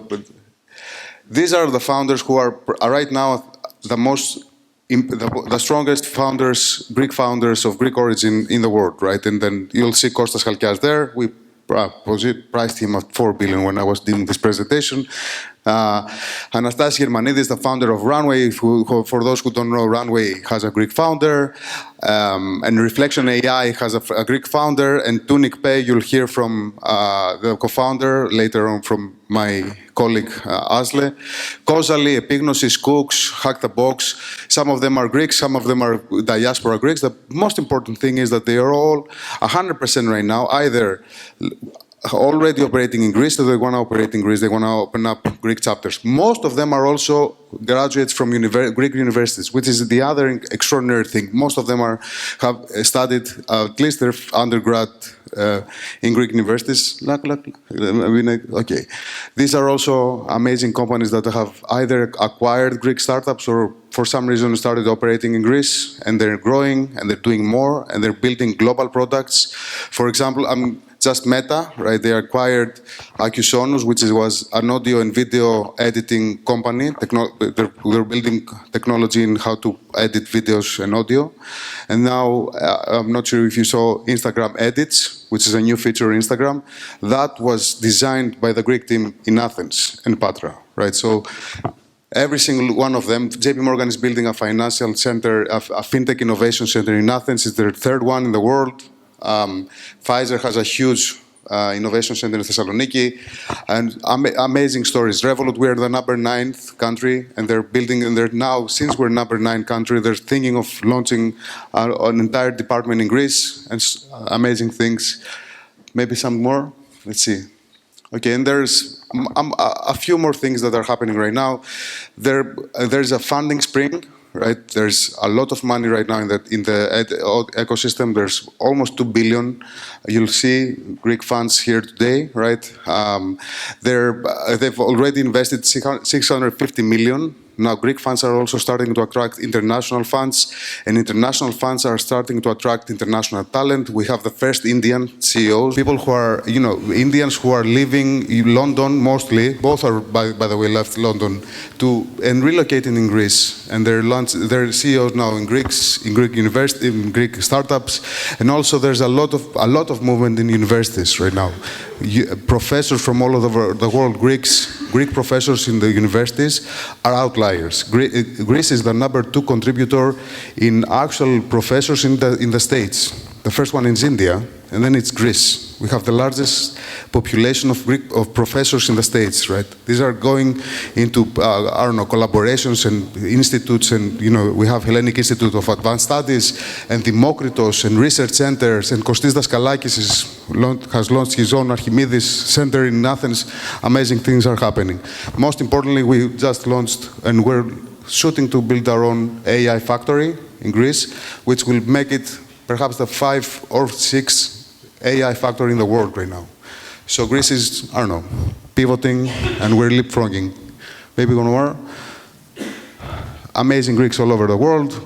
S2: These are the founders who are right now the strongest founders, Greek founders of Greek origin in the world, right? And then you'll see Kostas Chalkias there. We priced him at 4 billion when I was doing this presentation. Anastas Germanidis, the founder of Runway, who, for those who don't know, Runway has a Greek founder, and Reflection AI has a Greek founder, and Tunic Pay, you'll hear from the co-founder, later on from my colleague Asle. Kozali, Epignosis, Cooks, Hack the Box, some of them are Greeks, some of them are diaspora Greeks. The most important thing is that they are all 100% right now either already operating in Greece, so they want to operate in Greece, they want to open up Greek chapters. Most of them are also graduates from Greek universities, which is the other extraordinary thing. Most of them have studied at least their undergrad in Greek universities. Okay. These are also amazing companies that have either acquired Greek startups or for some reason started operating in Greece, and they're growing, and they're doing more, and they're building global products. For example, just Meta, right? They acquired Acusonus, which was an audio and video editing company. They're building technology in how to edit videos and audio. And now, I'm not sure if you saw Instagram Edits, which is a new feature in Instagram. That was designed by the Greek team in Athens and Patra, right? So every single one of them, JP Morgan is building a financial center, a fintech innovation center in Athens. It's their 3rd one in the world. Pfizer has a huge innovation center in Thessaloniki, and amazing stories. Revolut, we are the number 9th country, and they're building, and they're now, since we're number 9 country, they're thinking of launching an entire department in Greece, and amazing things. Maybe some more? Let's see. Okay, and there's a few more things that are happening right now. There's a funding spring. Right, there's a lot of money right now in the ecosystem. There's almost 2 billion. You'll see Greek funds here today, right? They've already invested 650 million. Now, Greek funds are also starting to attract international funds, and international funds are starting to attract international talent. We have the first Indian CEOs, people who are, Indians who are living in London mostly, both are, by the way, left London, and relocating in Greece. And they're CEOs now in Greek university, in Greek startups, and also there's a lot of movement in universities right now. Professors from all over the world, Greek professors in the universities are outliers. Greece is the number 2 contributor in actual professors in the States. The first one is India, and then it's Greece. We have the largest population of professors in the States, right? These are going into, collaborations and institutes, and, we have Hellenic Institute of Advanced Studies, and Demokritos, and research centers, and Kostis Daskalakis has launched his own Archimedes Center in Athens. Amazing things are happening. Most importantly, we just launched, and we're shooting to build our own AI factory in Greece, which will make it perhaps the 5 or 6 AI factory in the world right now. So Greece is, pivoting, and we're leapfrogging. Maybe one more. Amazing Greeks all over the world.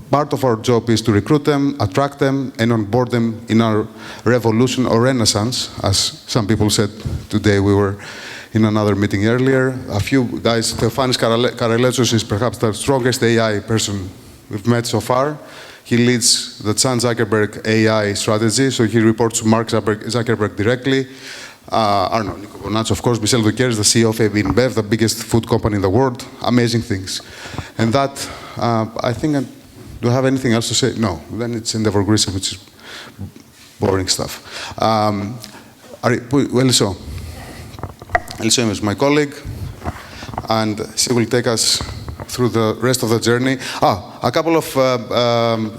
S2: Part of our job is to recruit them, attract them, and onboard them in our revolution or renaissance, as some people said today. We were in another meeting earlier. A few guys, Theophanis Karaletzos is perhaps the strongest AI person we've met so far. He leads the Chan Zuckerberg AI strategy, so he reports to Mark Zuckerberg directly. Nico Bonacci, of course, Michel Duquers, the CEO of AB InBev, the biggest food company in the world. Amazing things. And that, I think, do I have anything else to say? No. Then it's Endeavor Greece, which is boring stuff. Eliso is my colleague, and she will take us through the rest of the journey. A couple of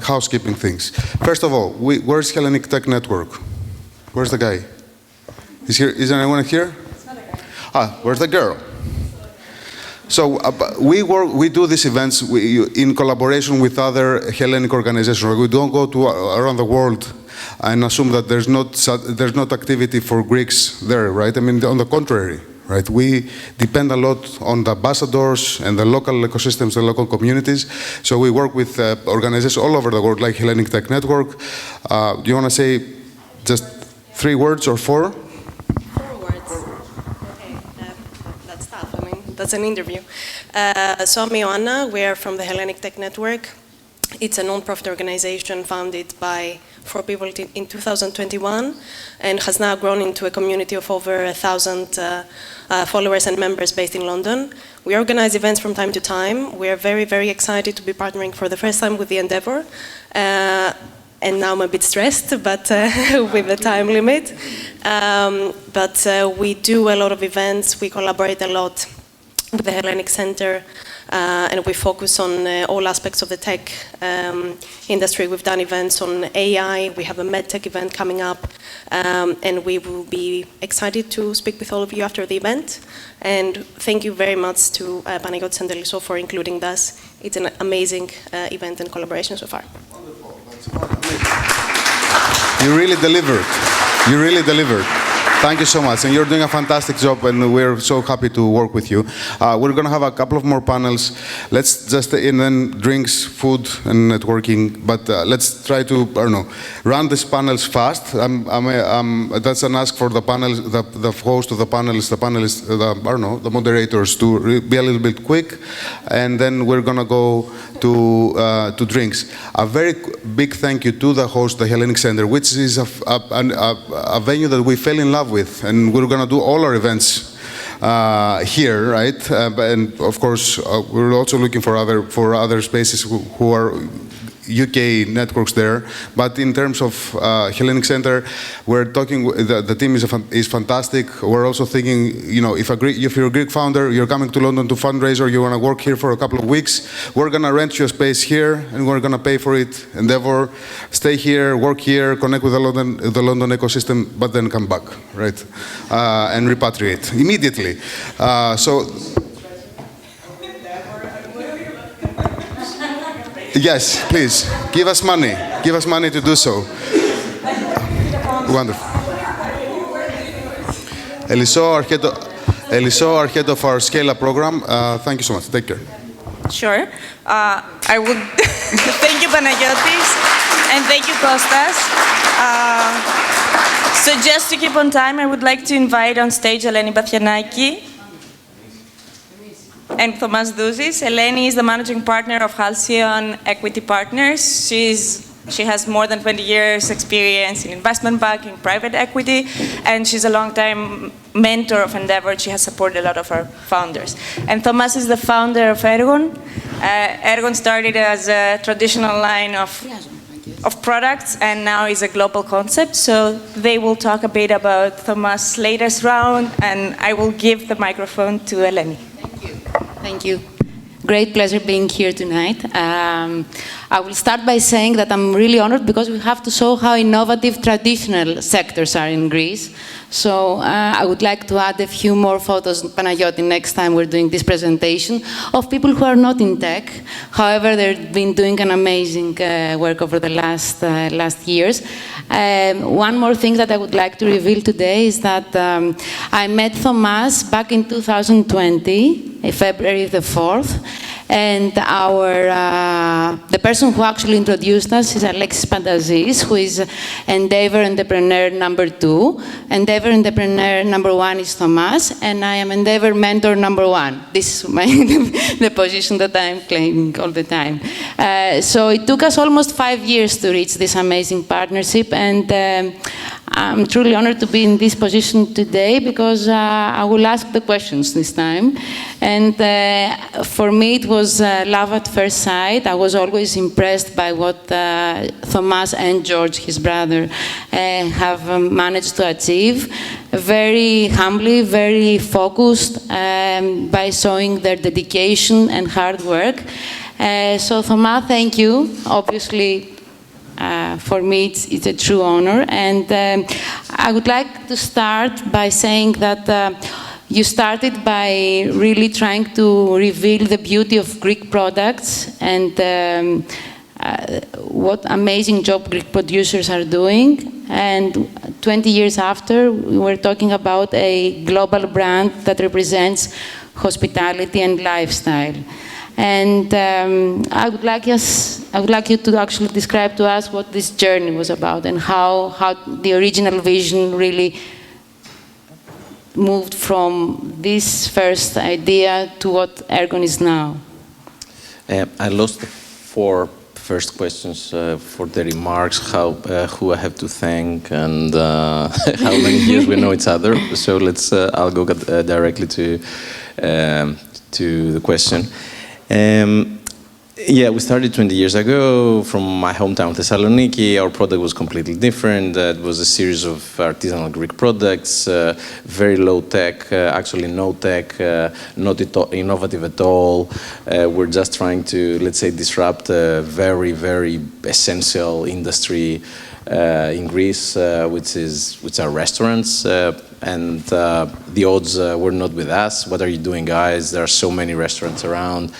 S2: housekeeping things. First of all, where's Hellenic Tech Network? Where's the guy? Is here? Is anyone here? Where's the girl? So we do these events in collaboration with other Hellenic organizations. We don't go around the world and assume that there's not activity for Greeks there, right? I mean, on the contrary, right? We depend a lot on the ambassadors and the local ecosystems, the local communities. So we work with organizations all over the world, like Hellenic Tech Network. Do you want to say just 3 words or 4?
S6: 4 words. Okay, that's tough. I mean, that's an interview. So I'm Ioanna. We are from the Hellenic Tech Network. It's a non-profit organization founded by 4 people in 2021 and has now grown into a community of over 1,000 followers and members based in London. We organize events from time to time. We are very, very excited to be partnering for the first time with the Endeavour. And now I'm a bit stressed, but with the time limit. But we do a lot of events. We collaborate a lot with the Hellenic Centre. And we focus on all aspects of the tech industry. We've done events on AI. We have a MedTech event coming up. And we will be excited to speak with all of you after the event. And thank you very much to Panagiotis and Deliso for including us. It's an amazing event and collaboration so far.
S2: Wonderful. That's wonderful. You really delivered. You really delivered. Thank you so much, and you're doing a fantastic job, and we're so happy to work with you. We're going to have a couple of more panels. Let's just, and then drinks, food, and networking, but let's try to, I don't know, run these panels fast. That's an ask for the panels, the host of the panelists, I don't know, the moderators to be a little bit quick, and then we're going to go to drinks. A very big thank you to the host, the Hellenic Centre, which is a venue that we fell in love with, and we're going to do all our events here, right? And of course, we're also looking for other spaces who are UK networks there. But in terms of Hellenic Centre, we're talking. The team is fantastic. We're also thinking, you know, if you're a Greek founder, you're coming to London to fundraise, or you want to work here for a couple of weeks, we're going to rent you a space here, and we're going to pay for it. Endeavour, stay here, work here, connect with the London ecosystem, but then come back, right? And repatriate immediately. Yes, please, give us money. Give us money to do so. Wonderful. Eliso, our head of our Scale-Up program, thank you so much. Take care.
S7: Sure. I would thank you, Panagiotis, and thank you, Kostas. So just to keep on time, I would like to invite on stage Eleni Bathianaki and Thomas Douzis. Eleni is the managing partner of Halcyon Equity Partners. She has more than 20 years experience in investment banking, private equity, and she's a long-time mentor of Endeavour. She has supported a lot of our founders. And Thomas is the founder of Ergon. Ergon started as a traditional line of products and now is a global concept. So they will talk a bit about Thomas' latest round, and I will give the microphone to Eleni.
S8: Thank you. Great pleasure being here tonight. I will start by saying that I'm really honored because we have to show how innovative traditional sectors are in Greece. So I would like to add a few more photos, Panagiotis, next time we're doing this presentation, of people who are not in tech. However, they've been doing an amazing work over the last years. One more thing that I would like to reveal today is that I met Thomas back in 2020, February the 4th, and the person who actually introduced us is Alexis Pantazis, who is Endeavour Entrepreneur number 2. Endeavour Entrepreneur number 1 is Thomas, and I am Endeavour Mentor number 1. This is the position that I am claiming all the time. So it took us almost 5 years to reach this amazing partnership, and I'm truly honored to be in this position today because I will ask the questions this time. And for me, it was love at first sight. I was always impressed by what Thomas and George, his brother, have managed to achieve. Very humbly, very focused, by showing their dedication and hard work. So Thomas, thank you. Obviously, for me, it's a true honor. And I would like to start by saying that you started by really trying to reveal the beauty of Greek products and what amazing job Greek producers are doing. And 20 years after, we were talking about a global brand that represents hospitality and lifestyle. And I would like you to actually describe to us what this journey was about and how the original vision really moved from this first idea to what Ergon is now.
S9: I lost the 4 first questions for the remarks, who I have to thank, and how many years we know each other. So I'll go directly to the question. Yeah, we started 20 years ago from my hometown, Thessaloniki. Our product was completely different. It was a series of artisanal Greek products, very low tech, actually no tech, not innovative at all. We're just trying to, let's say, disrupt a very, very essential industry in Greece, which are restaurants. And the odds were not with us. What are you doing, guys? There are so many restaurants around.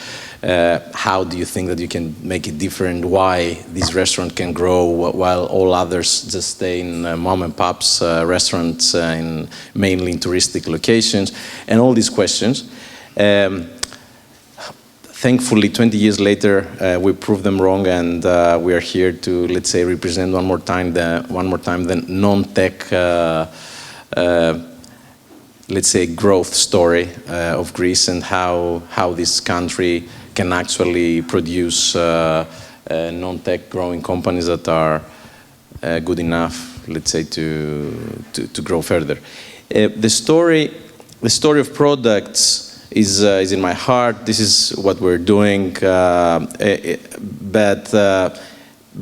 S9: How do you think that you can make it different? Why this restaurant can grow while all others just stay in mom and pop's restaurants, mainly in touristic locations? And all these questions. Thankfully, 20 years later, we proved them wrong, and we are here to, let's say, represent one more time the non-tech, let's say, growth story of Greece, and how this country can actually produce non-tech growing companies that are good enough, let's say, to grow further. The story of products is in my heart. This is what we're doing, but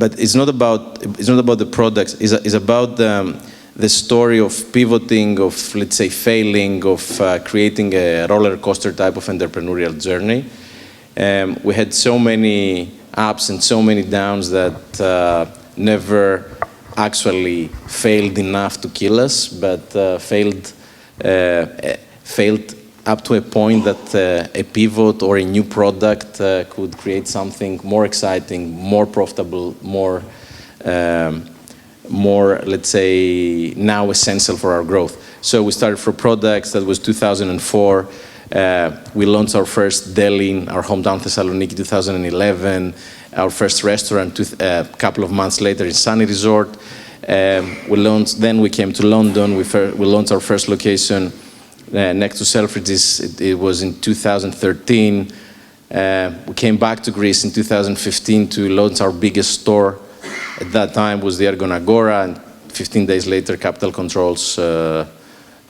S9: it's not about the products. It's about the story of pivoting, of, let's say, failing, of creating a roller coaster type of entrepreneurial journey. We had so many ups and so many downs that never actually failed enough to kill us, but failed up to a point that a pivot or a new product could create something more exciting, more profitable, more, let's say, now essential for our growth. So we started for products. That was 2004. We launched our first deli in our hometown Thessaloniki 2011. Our first restaurant a couple of months later in Sunny Resort. Then we came to London. We launched our first location next to Selfridges. It was in 2013. We came back to Greece in 2015 to launch our biggest store. At that time was the Ergon Agora, and 15 days later, capital controls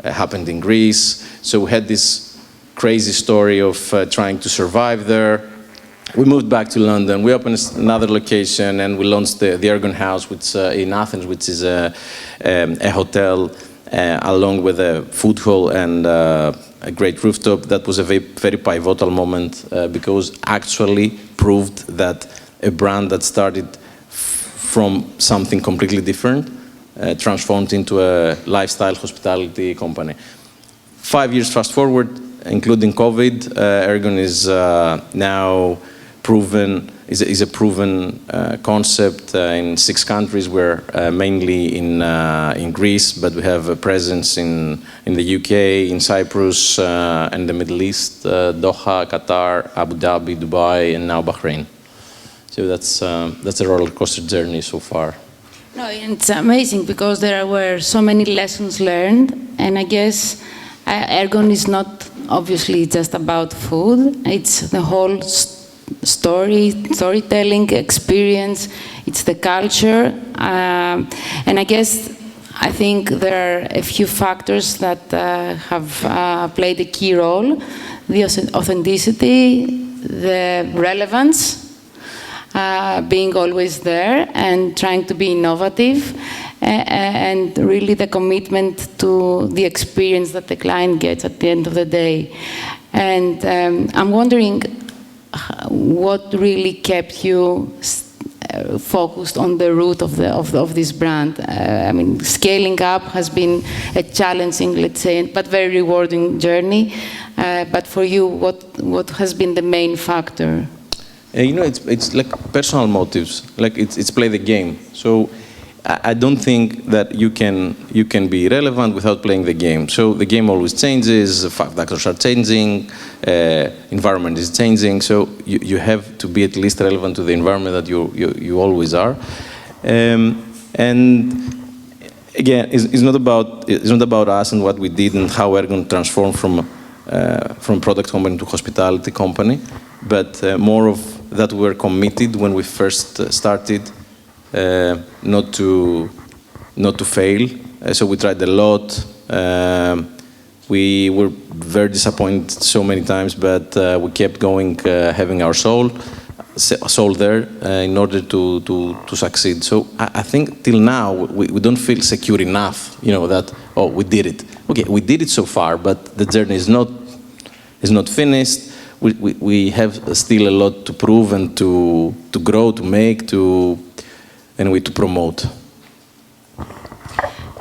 S9: happened in Greece. So we had this crazy story of trying to survive there. We moved back to London. We opened another location, and we launched the Ergon House, which in Athens, which is a hotel, along with a food hall and a great rooftop. That was a very pivotal moment because actually proved that a brand that started from something completely different transformed into a lifestyle hospitality company. 5 years fast forward, including COVID, Ergon is now proven, is a proven concept in 6 countries. We're mainly in Greece, but we have a presence in the UK, in Cyprus, and the Middle East, Doha, Qatar, Abu Dhabi, Dubai, and now Bahrain. So that's a roller coaster journey so far.
S8: No, it's amazing because there were so many lessons learned, and I guess Ergon is not obviously just about food. It's the whole storytelling experience. It's the culture, and I think there are a few factors that have played a key role: the authenticity, the relevance, being always there and trying to be innovative, and really the commitment to the experience that the client gets at the end of the day. And I'm wondering what really kept you focused on the root of this brand. I mean, scaling up has been a challenging, let's say, but very rewarding journey. But for you, what has been the main factor?
S9: It's like personal motives. Like it's play the game. So I don't think that you can be relevant without playing the game. So the game always changes. Factors are changing. Environment is changing. So you have to be at least relevant to the environment that you always are. And again, it's not about us and what we did and how we're going to transform from product company to hospitality company, but more of that we're committed when we first started not to fail. So we tried a lot. We were very disappointed so many times, but we kept going, having our soul there in order to succeed. So I think till now we don't feel secure enough, that we did it. Okay, we did it so far, but the journey is not finished. We have still a lot to prove and to grow, to make, to promote.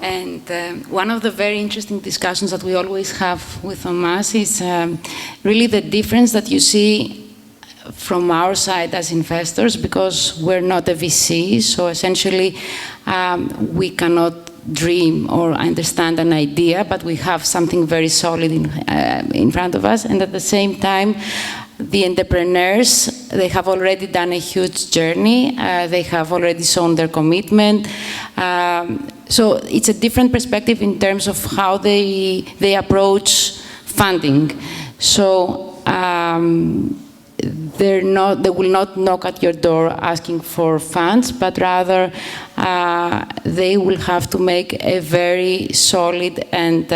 S8: And one of the very interesting discussions that we always have with Thomas is really the difference that you see from our side as investors, because we're not a VC, so essentially we cannot dream or understand an idea, but we have something very solid in front of us. And at the same time, the entrepreneurs, they have already done a huge journey. They have already shown their commitment. So it's a different perspective in terms of how they approach funding. So they will not knock at your door asking for funds, but rather they will have to make a very solid and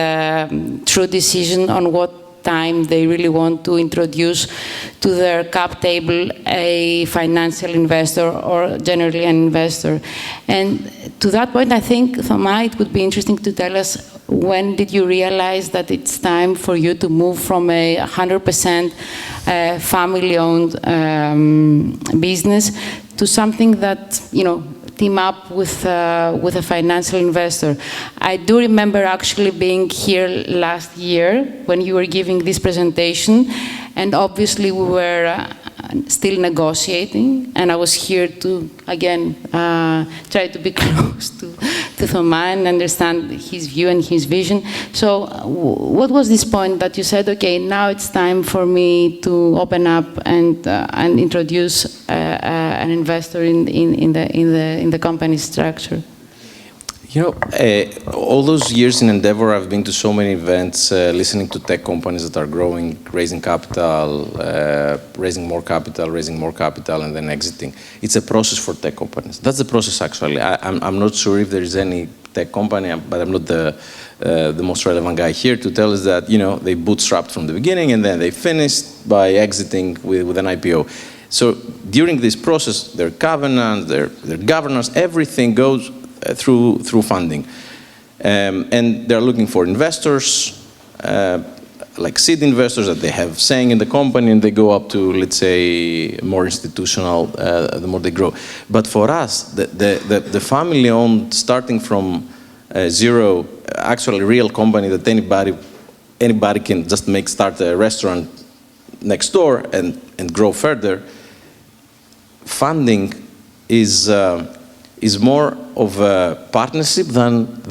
S8: true decision on what time they really want to introduce to their cap table a financial investor or generally an investor. And to that point, I think, Thomas, it would be interesting to tell us, when did you realize that it's time for you to move from a 100% family-owned business to something that, team up with a financial investor? I do remember actually being here last year when you were giving this presentation, and obviously we were still negotiating, and I was here to, again, try to be close to Thomas and understand his view and his vision. So what was this point that you said, okay, now it's time for me to open up and introduce an investor in the company structure?
S9: All those years in Endeavor, I've been to so many events, listening to tech companies that are growing, raising capital, raising more capital, and then exiting. It's a process for tech companies. That's the process, actually. I'm not sure if there is any tech company, but I'm not the most relevant guy here to tell us that, they bootstrapped from the beginning and then they finished by exiting with an IPO. So during this process, their covenants, their governance, everything goes through funding. And they're looking for investors, like seed investors that they have saying in the company, and they go up to, let's say, more institutional the more they grow. But for us, the family-owned, starting from zero, actually real company that anybody can just start a restaurant next door and grow further, funding is more of a partnership than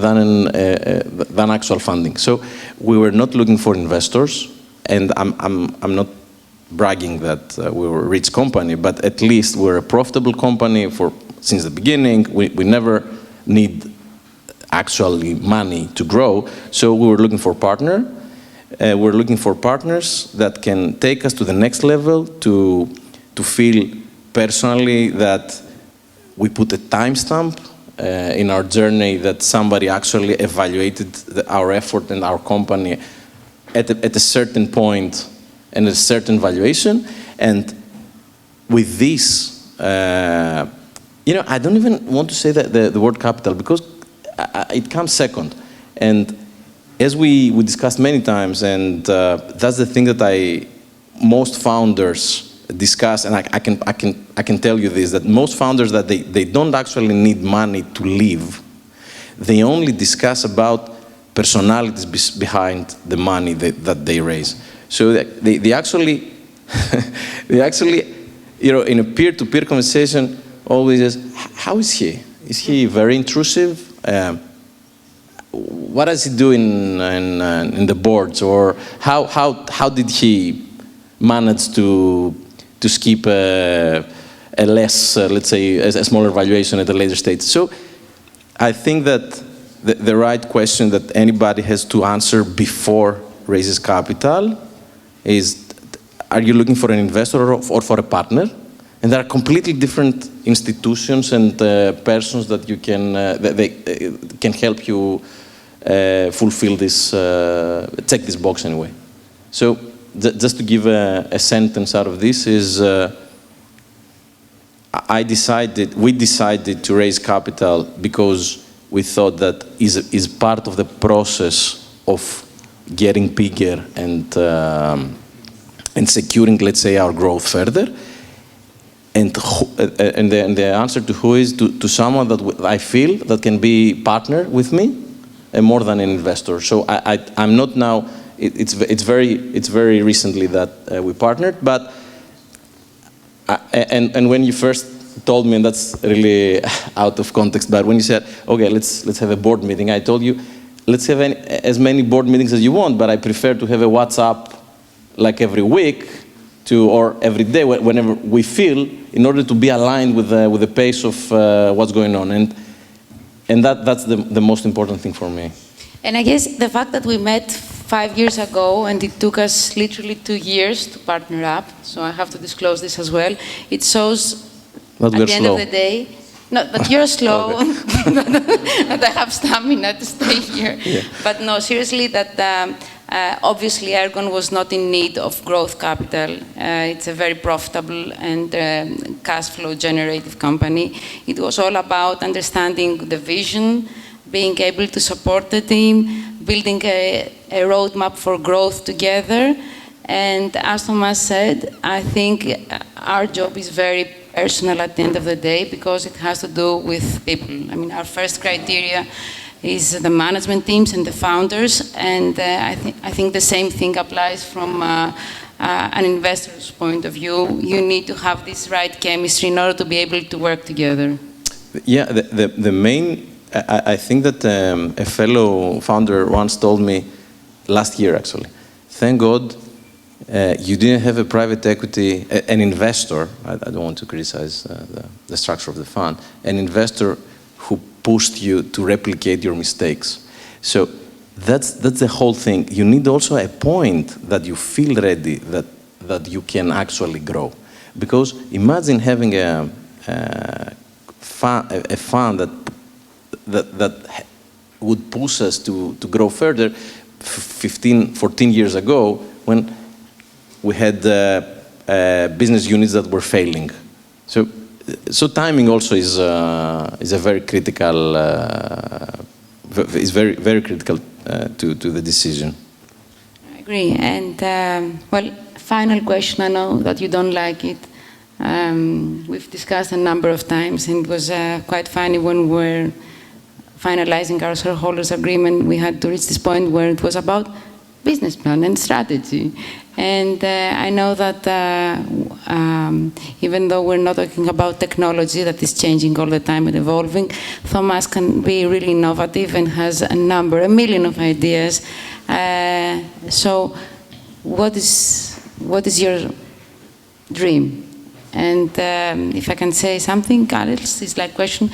S9: actual funding. So we were not looking for investors, and I'm not bragging that we were a rich company, but at least we're a profitable company since the beginning. We never need actually money to grow, so we were looking for partner. We're looking for partners that can take us to the next level, to feel personally that we put a timestamp in our journey, that somebody actually evaluated our effort and our company at a certain point and a certain valuation. And with this, I don't even want to say that the word capital, because it comes second. And as we discussed many times, and that's the thing that most founders discuss, and I can tell you this, that most founders, that they don't actually need money to live. They only discuss about personalities behind the money that they raise. So they actually in a peer-to-peer conversation, always is, how is he? Is he very intrusive? What does he do in the boards? Or how did he manage to skip a less, let's say, a smaller valuation at a later stage? So I think that the right question that anybody has to answer before raises capital is, are you looking for an investor or for a partner? And there are completely different institutions and persons that you can they can help you fulfill this, check this box anyway. So just to give a sentence out of this is, we decided to raise capital because we thought that is part of the process of getting bigger and securing, let's say, our growth further. And the answer to who is to someone that I feel that can be partner with me, and more than an investor. So I'm not now. It's very recently that we partnered, but and when you first told me, and that's really out of context, but when you said, okay, let's have a board meeting, I told you, let's have as many board meetings as you want, but I prefer to have a WhatsApp like every week or every day, whenever we feel, in order to be aligned with the pace of what's going on. And that's the most important thing for me.
S8: And I guess the fact that we met 5 years ago and it took us literally 2 years to partner up, so I have to disclose this as well, it shows
S9: that
S8: at the end of the day, no, but you're slow, that I have stamina to stay here. Yeah. But no, seriously, that obviously Ergon was not in need of growth capital. It's a very profitable and cash flow generative company. It was all about understanding the vision, being able to support the team, building a roadmap for growth together. And as Thomas said, I think our job is very personal at the end of the day because it has to do with people. I mean, our first criteria is the management teams and the founders, and I think the same thing applies from an investor's point of view. You need to have this right chemistry in order to be able to work together.
S9: Yeah, the main, I think that a fellow founder once told me last year actually, thank God you didn't have a private equity, an investor, I don't want to criticize the structure of the fund, an investor who pushed you to replicate your mistakes. So that's the whole thing. You need also a point that you feel ready, that you can actually grow. Because imagine having a fund that would push us to grow further 14 years ago when we had business units that were failing. So timing also is a very critical, is very critical to the decision.
S8: I agree. And well, final question. I know that you don't like it. We've discussed a number of times, and it was quite funny when we were finalizing our shareholders' agreement. We had to reach this point where it was about business plan and strategy. And I know that even though we're not talking about technology that is changing all the time and evolving, Thomas can be really innovative and has a million of ideas. So what is your dream? And if I can say something else, it's like question,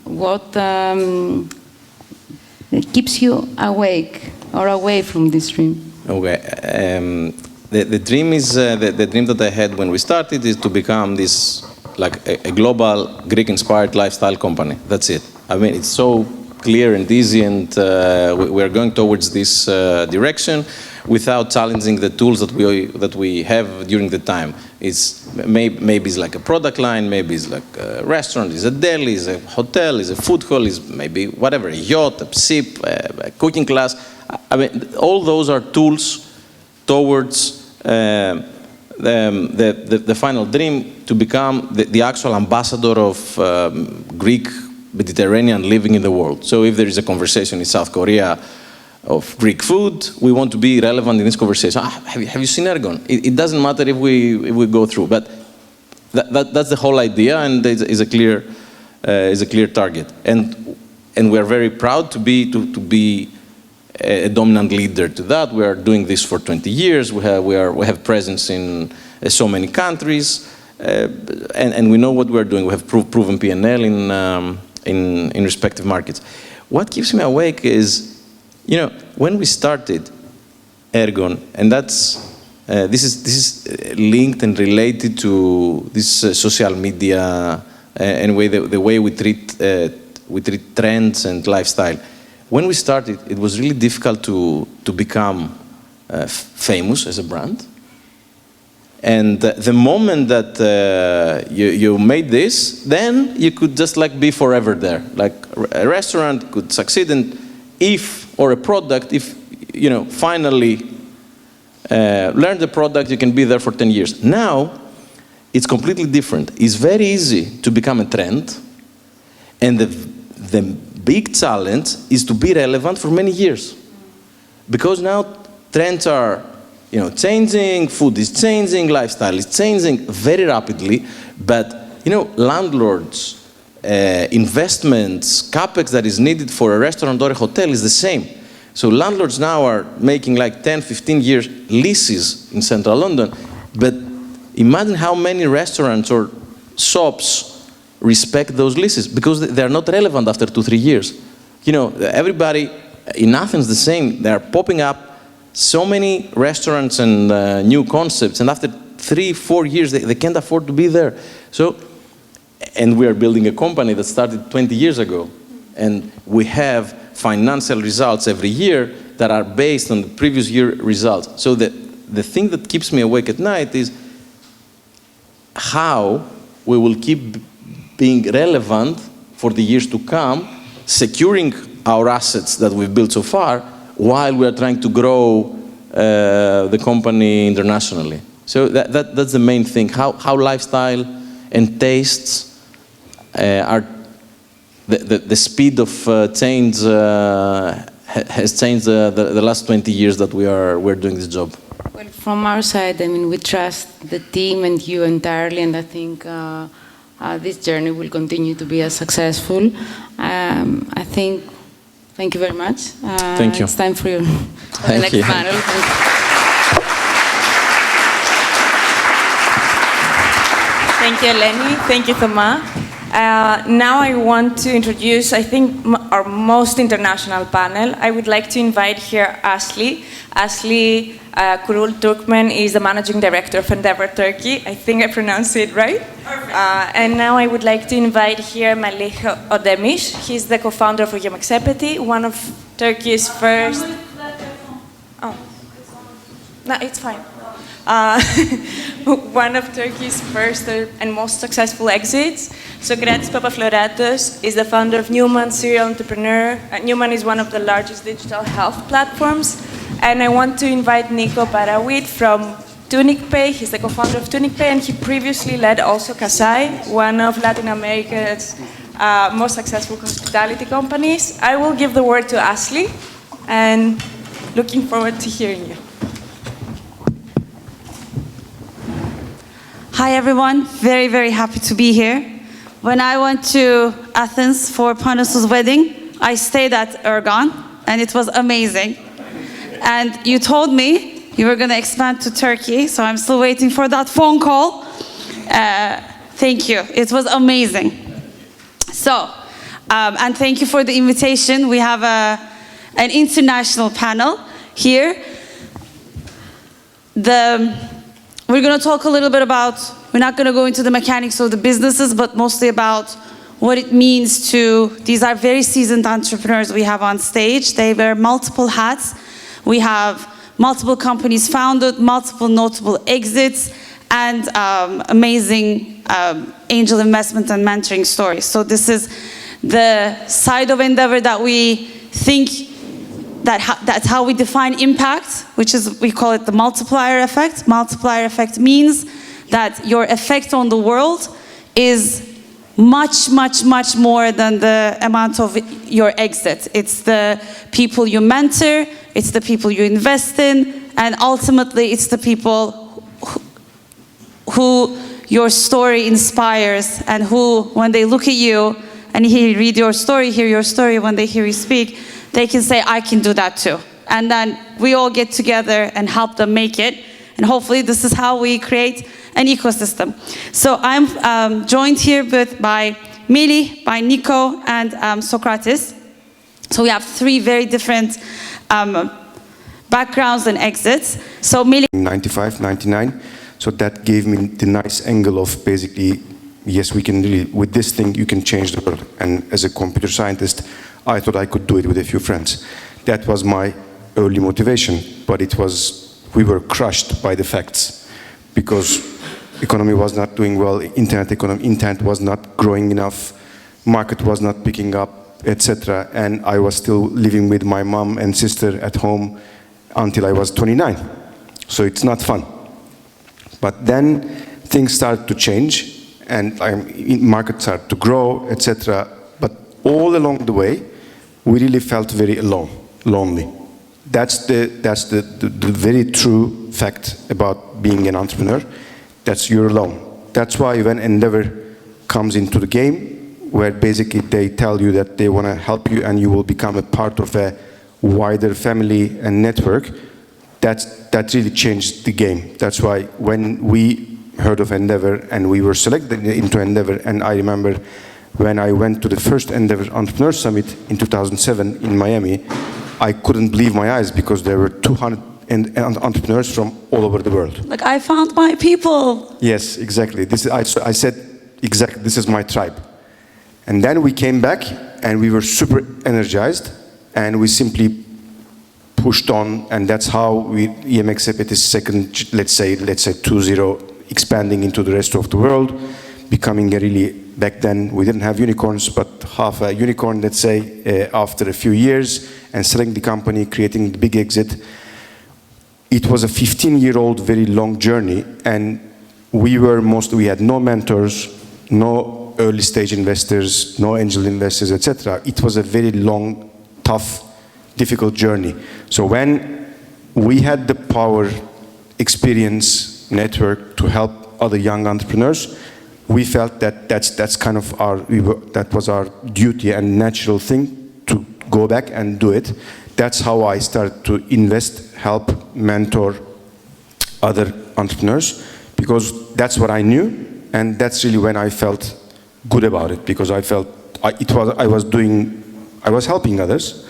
S8: what keeps you awake or away from this dream?
S9: Okay, the dream is the dream that I had when we started is to become this like a global Greek-inspired lifestyle company. That's it. I mean, it's so clear and easy, and we are going towards this direction without challenging the tools that we have during the time. It's maybe it's like a product line, maybe it's like a restaurant, it's a deli, it's a hotel, it's a food hall, it's maybe whatever, a yacht, a ship, a cooking class. I mean, all those are tools towards the final dream to become the actual ambassador of Greek Mediterranean living in the world. So if there is a conversation in South Korea of Greek food, we want to be relevant in this conversation. Have you seen Ergon? It doesn't matter if we go through, but That's the whole idea, and is a clear target. And we are very proud to be a dominant leader to that. We are doing this for 20 years. We have presence in so many countries, and we know what we are doing. We have proven P&L in respective markets. What keeps me awake is, when we started Ergon, and this is linked and related to this social media and the way we treat trends and lifestyle. When we started, it was really difficult to become famous as a brand. And the moment that you made this, then you could just be forever there. Like a restaurant could succeed, and or a product, if finally learn the product, you can be there for 10 years. Now, it's completely different. It's very easy to become a trend, and the big challenge is to be relevant for many years. Because now trends are changing, food is changing, lifestyle is changing very rapidly, but landlords, investments, capex that is needed for a restaurant or a hotel is the same. So landlords now are making 10, 15 years leases in central London, but imagine how many restaurants or shops respect those leases, because they're not relevant after 2-3 years. Everybody in Athens the same. They're popping up so many restaurants and new concepts, and after 3-4 years they can't afford to be there. So, and we are building a company that started 20 years ago, and we have financial results every year that are based on the previous year results. So the thing that keeps me awake at night is how we will keep being relevant for the years to come, securing our assets that we've built so far, while we are trying to grow the company internationally. So that's the main thing, how lifestyle and tastes are, the speed of change has changed the last 20 years that we're doing this job.
S8: Well, from our side, we trust the team and you entirely, and I think this journey will continue to be as successful. Thank you very much.
S9: Thank you.
S8: It's time for the next panel.
S7: Thank you, Eleni. Thank you, Thoma. Now I want to introduce, I think, our most international panel. I would like to invite here Asli. Asli Kurul Turkmen is the Managing Director of Endeavor Turkey. I think I pronounced it right. Perfect. And now I would like to invite here Melih Ödemiş. He's the co-founder of Sette, one of Turkey's first... Oh, no, it's fine. One of Turkey's first and most successful exits. Socrates Papafloratos is the founder of Newman, serial entrepreneur. Newman is one of the largest digital health platforms. And I want to invite Nico Parawit from TunicPay. He's the co-founder of TunicPay, and he previously led also Kasai, one of Latin America's most successful hospitality companies. I will give the word to Asli, and looking forward to hearing you.
S10: Hi everyone, very, very happy to be here. When I went to Athens for Panos's wedding, I stayed at Ergon, and it was amazing. And you told me you were going to expand to Turkey, so I'm still waiting for that phone call. Thank you, it was amazing. So, and thank you for the invitation. We have an international panel here. We're going to talk a little bit about, we're not going to go into the mechanics of the businesses, but mostly about what it means these are very seasoned entrepreneurs we have on stage. They wear multiple hats. We have multiple companies founded, multiple notable exits, and amazing angel investment and mentoring stories. So this is the side of Endeavor that we think that's how we define impact, which is, we call it the multiplier effect. Multiplier effect means that your effect on the world is much, much, much more than the amount of your exit. It's the people you mentor, it's the people you invest in, and ultimately it's the people who your story inspires and who, when they look at you and read your story, hear your story, when they hear you speak, they can say, I can do that too. And then we all get together and help them make it. And hopefully this is how we create an ecosystem. So I'm joined here by Mili, by Nico, and Socrates. So we have three very different backgrounds and exits. So Mili...
S11: 95, 99. So that gave me the nice angle of basically, yes, we can really, with this thing, you can change the world. And as a computer scientist, I thought I could do it with a few friends. That was my early motivation, but we were crushed by the facts because economy was not doing well, internet was not growing enough, market was not picking up, etc. And I was still living with my mom and sister at home until I was 29. So it's not fun. But then things started to change and market started to grow, etc. But all along the way, we really felt very alone, lonely. That's the very true fact about being an entrepreneur. That's you're alone. That's why when Endeavor comes into the game, where basically they tell you that they want to help you and you will become a part of a wider family and network, that really changed the game. That's why when we heard of Endeavor and we were selected into Endeavor, and I remember when I went to the first Endeavor Entrepreneur Summit in 2007 in Miami, I couldn't believe my eyes because there were 200 entrepreneurs from all over the world.
S10: Like, I found my people.
S11: Yes, exactly. I said, exactly, this is my tribe. And then we came back and we were super energized and we simply pushed on, and that's how EMX is second, let's say 2.0, expanding into the rest of the world, becoming a really, back then we didn't have unicorns, but half a unicorn, let's say, after a few years, and selling the company, creating the big exit. It was a 15-year-old, very long journey, and we had no mentors, no early stage investors, no angel investors, etc. It was a very long, tough, difficult journey. So when we had the power, experience, network to help other young entrepreneurs, we felt that that's kind of that was our duty and natural thing to go back and do it. That's how I started to invest, help, mentor other entrepreneurs, because that's what I knew, and that's really when I felt good about it, because I felt I was helping others,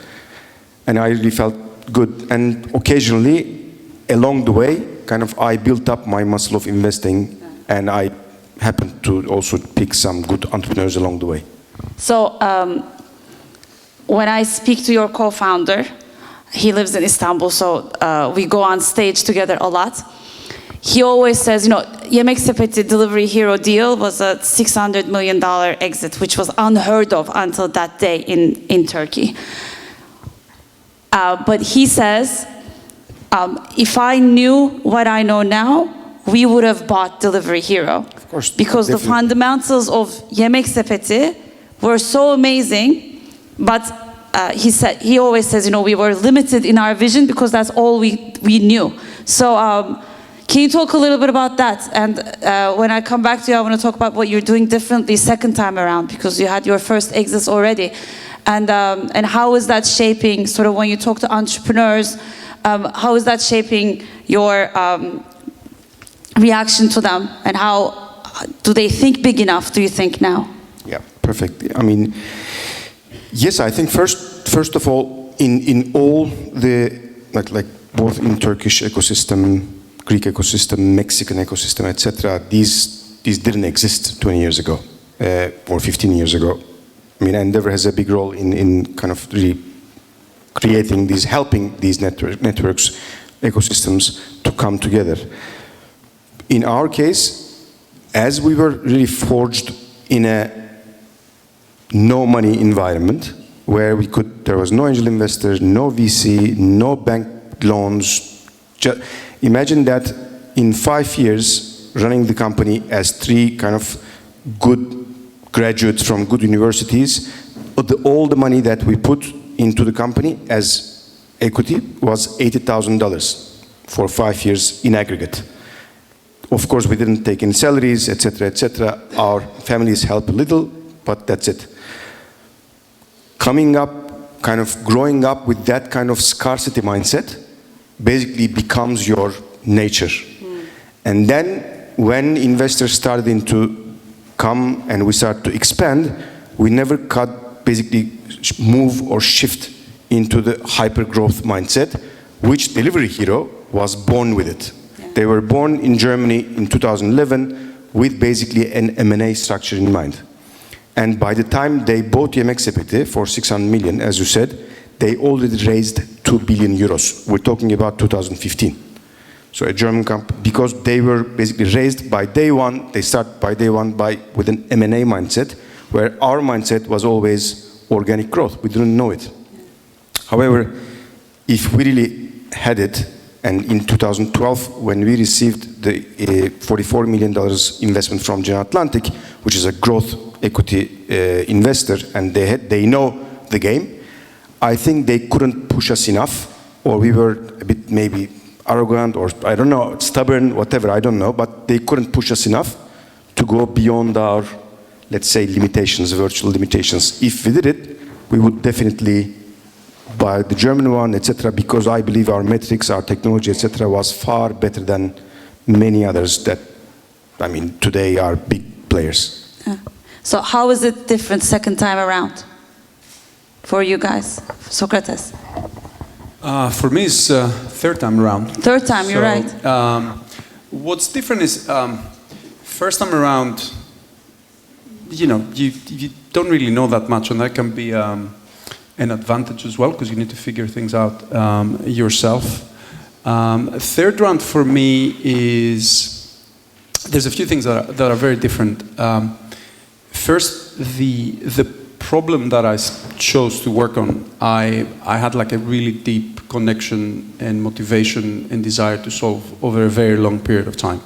S11: and I really felt good. And occasionally, along the way, kind of I built up my muscle of investing, and I happened to also pick some good entrepreneurs along the way.
S10: So when I speak to your co-founder, he lives in Istanbul, so we go on stage together a lot. He always says, Yemek Sepeti Delivery Hero deal was a $600 million exit, which was unheard of until that day in Turkey. But he says, if I knew what I know now, we would have bought Delivery Hero.
S11: Of course.
S10: Because definitely. The fundamentals of Yemek Sepeti were so amazing, but he always says, we were limited in our vision because that's all we knew. So can you talk a little bit about that? And when I come back to you, I want to talk about what you're doing differently second time around, because you had your first exits already. And how is that shaping, sort of when you talk to entrepreneurs, how is that shaping your reaction to them? And how do they think big enough, do you think, now?
S11: Yeah, perfect. I mean, yes, I think first of all, in all the, like both in Turkish ecosystem, Greek ecosystem, Mexican ecosystem, etc., these didn't exist 20 years ago or 15 years ago. I mean, Endeavor has a big role in kind of really creating these, helping these networks, ecosystems to come together. In our case, as we were really forged in a no money environment where there was no angel investors, no VC, no bank loans. Imagine that in 5 years, running the company as 3 kind of good graduates from good universities, all the money that we put into the company as equity was $80,000 for 5 years in aggregate. of course, we didn't take any salaries, etc., etc. Our families help a little, but that's it. Coming up, kind of growing up with that kind of scarcity mindset basically becomes your nature. And then when investors started to come and we start to expand, we never could basically move or shift into the hyper-growth mindset, which Delivery Hero was born with it. Yeah. They were born in Germany in 2011 with basically an M&A structure in mind. And by the time they bought Yemeksepe'te for 600 million, as you said, they already raised 2 billion euros. We're talking about 2015. So a German company, because they were basically raised by day one, they start by day one with an M&A mindset, where our mindset was always organic growth. We didn't know it. However, if we really had it, and in 2012, when we received the $44 million investment from General Atlantic, which is a growth equity investor, and they know the game, I think they couldn't push us enough, or we were a bit maybe arrogant, or I don't know, stubborn, whatever, I don't know, but they couldn't push us enough to go beyond our, let's say, limitations, virtual limitations. If we did it, we would definitely buy the German one, etc., because I believe our metrics, our technology, etc., was far better than many others that, I mean, today are big players.
S10: So how is it different second time around for you guys, Socrates?
S12: For me, it's third time around.
S10: Third time, you're right.
S12: What's different is first time around, you know, you don't really know that much, and that can be an advantage as well, because you need to figure things out yourself. Third round for me is, there's a few things that are very different. First, the problem that I chose to work on, I had like a really deep connection and motivation and desire to solve over a very long period of time.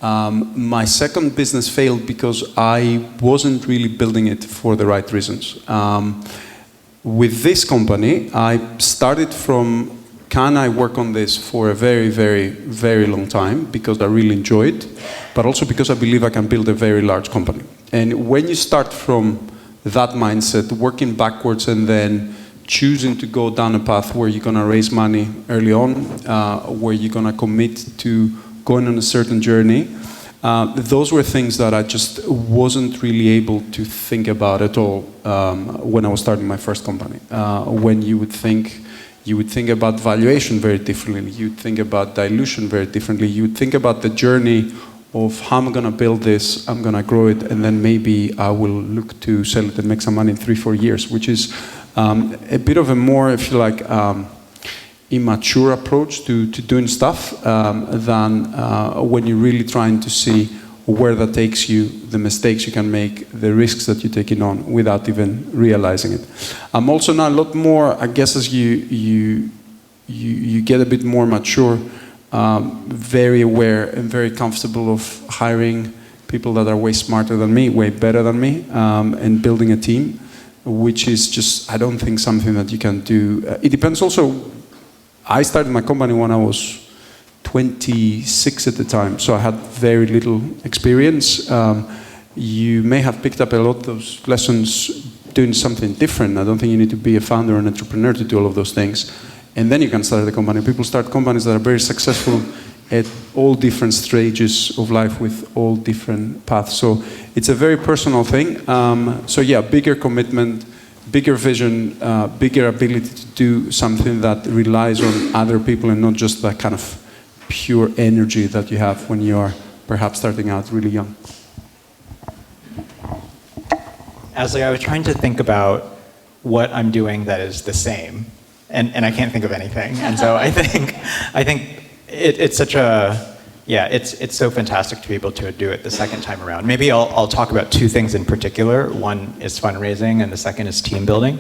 S12: My second business failed because I wasn't really building it for the right reasons. With this company, I started from, can I work on this for a very, very, very long time, because I really enjoy it, but also because I believe I can build a very large company. And when you start from that mindset, working backwards and then choosing to go down a path where you're going to raise money early on, where you're going to commit to going on a certain journey, those were things that I just wasn't really able to think about at all when I was starting my first company. When you would think about valuation very differently, you'd think about dilution very differently, you'd think about the journey of how I'm going to build this, I'm going to grow it, and then maybe I will look to sell it and make some money in 3-4 years, which is a bit of a more, if you like, immature approach to doing stuff than when you're really trying to see where that takes you, the mistakes you can make, the risks that you're taking on without even realizing it. I'm also now a lot more, I guess, as you get a bit more mature, very aware and very comfortable of hiring people that are way smarter than me, way better than me, and building a team, which is just, I don't think, something that you can do. It depends also. I started my company when I was 26 at the time, so I had very little experience. You may have picked up a lot of those lessons doing something different. I don't think you need to be a founder or an entrepreneur to do all of those things. And then you can start a company. People start companies that are very successful at all different stages of life with all different paths. So it's a very personal thing. So yeah, bigger commitment, bigger vision, bigger ability to do something that relies on other people and not just that kind of pure energy that you have when you are perhaps starting out really young.
S13: As I was trying to think about what I'm doing that is the same, and I can't think of anything, and so I think it's such a, yeah, it's so fantastic to be able to do it the second time around. Maybe I'll talk about two things in particular. One is fundraising, and the second is team building.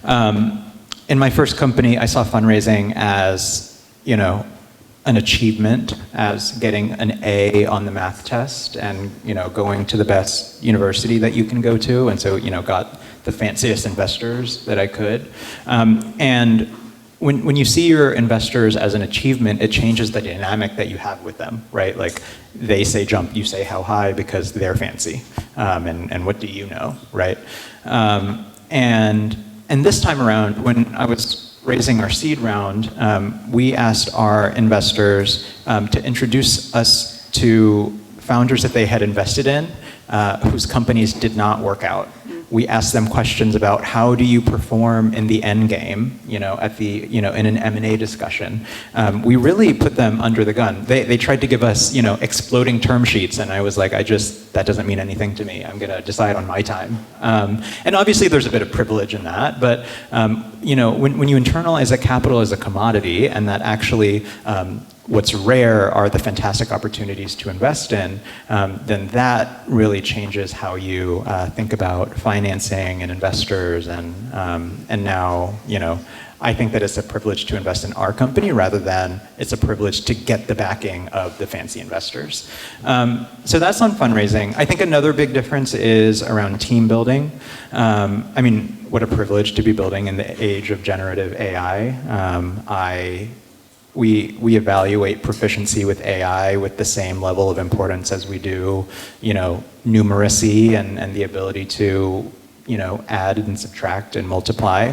S13: In my first company, I saw fundraising as, you know, an achievement, as getting an A on the math test and, you know, going to the best university that you can go to, and so, you know, got the fanciest investors that I could. And when you see your investors as an achievement, it changes the dynamic that you have with them, right? Like they say jump, you say how high because they're fancy, and what do you know, right? And this time around, when I was raising our seed round, we asked our investors to introduce us to founders that they had invested in whose companies did not work out. We asked them questions about how do you perform in the end game, at the, in an M&A discussion. We really put them under the gun. They tried to give us, exploding term sheets, and I was like, that doesn't mean anything to me. I'm going to decide on my time. And obviously there's a bit of privilege in that, but when you internalize that capital as a commodity, and that actually what's rare are the fantastic opportunities to invest in, then that really changes how you think about financing and investors. And now, I think that it's a privilege to invest in our company rather than it's a privilege to get the backing of the fancy investors. So that's on fundraising. I think another big difference is around team building. What a privilege to be building in the age of generative AI. We evaluate proficiency with AI with the same level of importance as we do, numeracy and the ability to, add and subtract and multiply.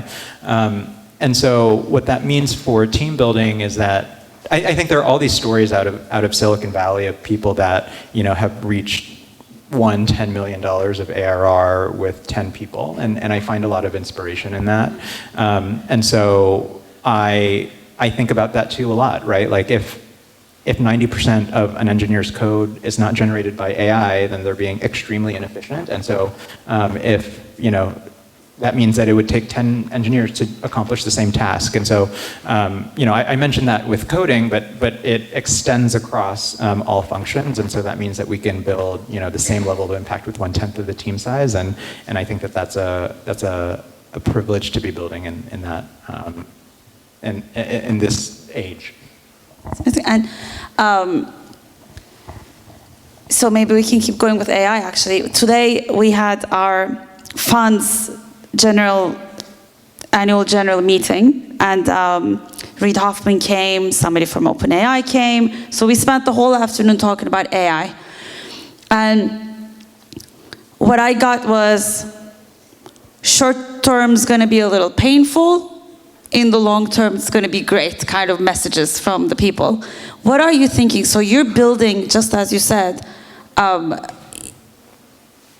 S13: And so what that means for team building is that I think there are all these stories out of Silicon Valley of people that, have reached $10 million of ARR with 10 people. And I find a lot of inspiration in that. And so I think about that too a lot, right? Like if 90% of an engineer's code is not generated by AI, then they're being extremely inefficient. And so if, that means that it would take 10 engineers to accomplish the same task. And so, I mentioned that with coding, but it extends across all functions. And so that means that we can build, the same level of impact with 1/10 of the team size. And I think that that's a privilege to be building in that, in this age.
S10: And so maybe we can keep going with AI, actually. Today we had our fund's annual general meeting, and Reid Hoffman came, somebody from OpenAI came, so we spent the whole afternoon talking about AI. And what I got was short term's going to be a little painful, in the long term, it's going to be great kind of messages from the people. What are you thinking? So you're building, just as you said,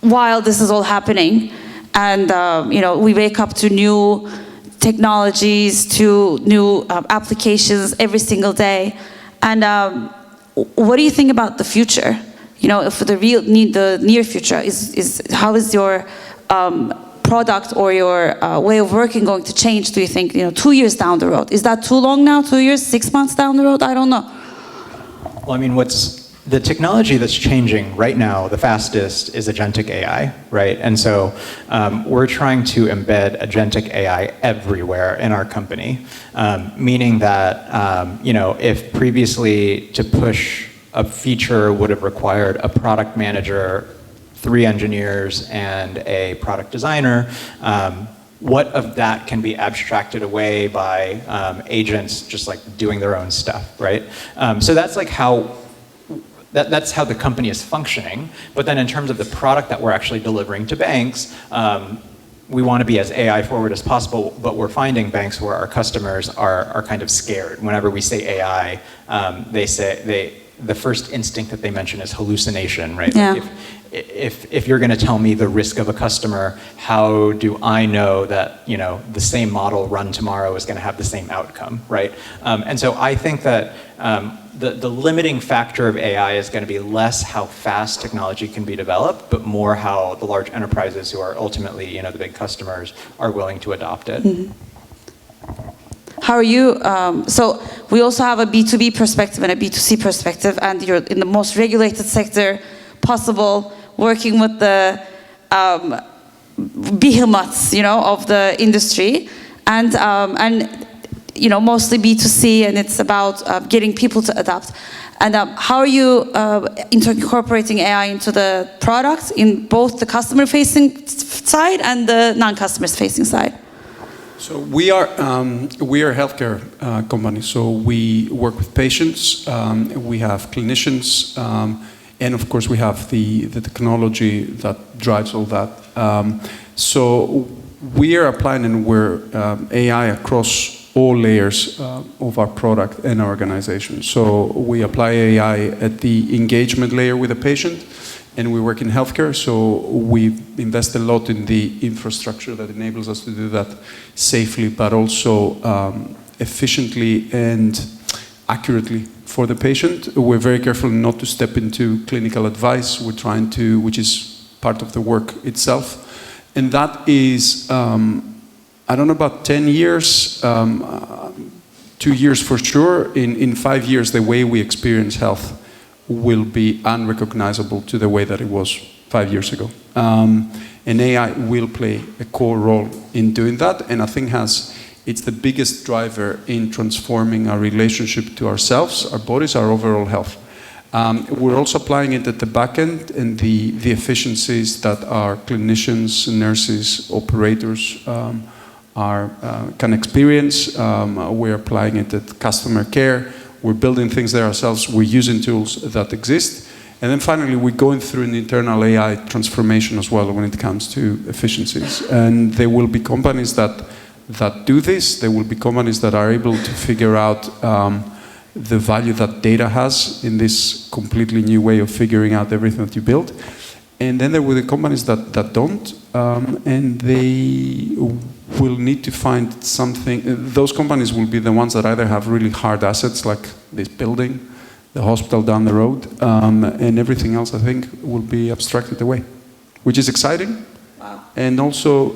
S10: while this is all happening, and we wake up to new technologies, to new applications every single day. And what do you think about the future? If the near future is how is your product or your way of working going to change, do you think, 2 years down the road? Is that too long now, 2 years, 6 months down the road? I don't know.
S13: Well, the technology that's changing right now the fastest is agentic AI, right? And so we're trying to embed agentic AI everywhere in our company, meaning that, if previously to push a feature would have required a product manager, 3 engineers, and a product designer, what of that can be abstracted away by agents just like doing their own stuff, right? So that's like that's how the company is functioning. But then in terms of the product that we're actually delivering to banks, we want to be as AI forward as possible, but we're finding banks where our customers are kind of scared. Whenever we say AI, the first instinct that they mention is hallucination, right?
S10: Yeah.
S13: Like if you're going to tell me the risk of a customer, how do I know that the same model run tomorrow is going to have the same outcome, right? And so I think that the limiting factor of AI is going to be less how fast technology can be developed, but more how the large enterprises who are ultimately the big customers are willing to adopt it.
S10: Mm-hmm. How are you? So we also have a B2B perspective and a B2C perspective, and you're in the most regulated sector possible, working with the behemoths, of the industry, and mostly B2C, and it's about getting people to adopt. And how are you incorporating AI into the product in both the customer-facing side and the non-customer-facing side?
S12: So we are a healthcare company. So we work with patients. We have clinicians, and of course we have the technology that drives all that. So we are applying and we're AI across all layers of our product and our organization. So we apply AI at the engagement layer with the patient, and we work in healthcare, so we invest a lot in the infrastructure that enables us to do that safely, but also efficiently and accurately for the patient. We're very careful not to step into clinical advice. We're trying to, which is part of the work itself. And that is, I don't know, about 10 years, 2 years for sure. In 5 years, the way we experience health will be unrecognizable to the way that it was 5 years ago. And AI will play a core role in doing that, and I think it's the biggest driver in transforming our relationship to ourselves, our bodies, our overall health. We're also applying it at the back end and the efficiencies that our clinicians, nurses, operators can experience. We're applying it at customer care. We're building things there ourselves. We're using tools that exist. And then finally, we're going through an internal AI transformation as well when it comes to efficiencies. And there will be companies that do this. There will be companies that are able to figure out the value that data has in this completely new way of figuring out everything that you build. And then there will be companies that don't, and they will need to find something. Those companies will be the ones that either have really hard assets like this building, the hospital down the road, and everything else I think will be abstracted away, which is exciting. Wow. And also,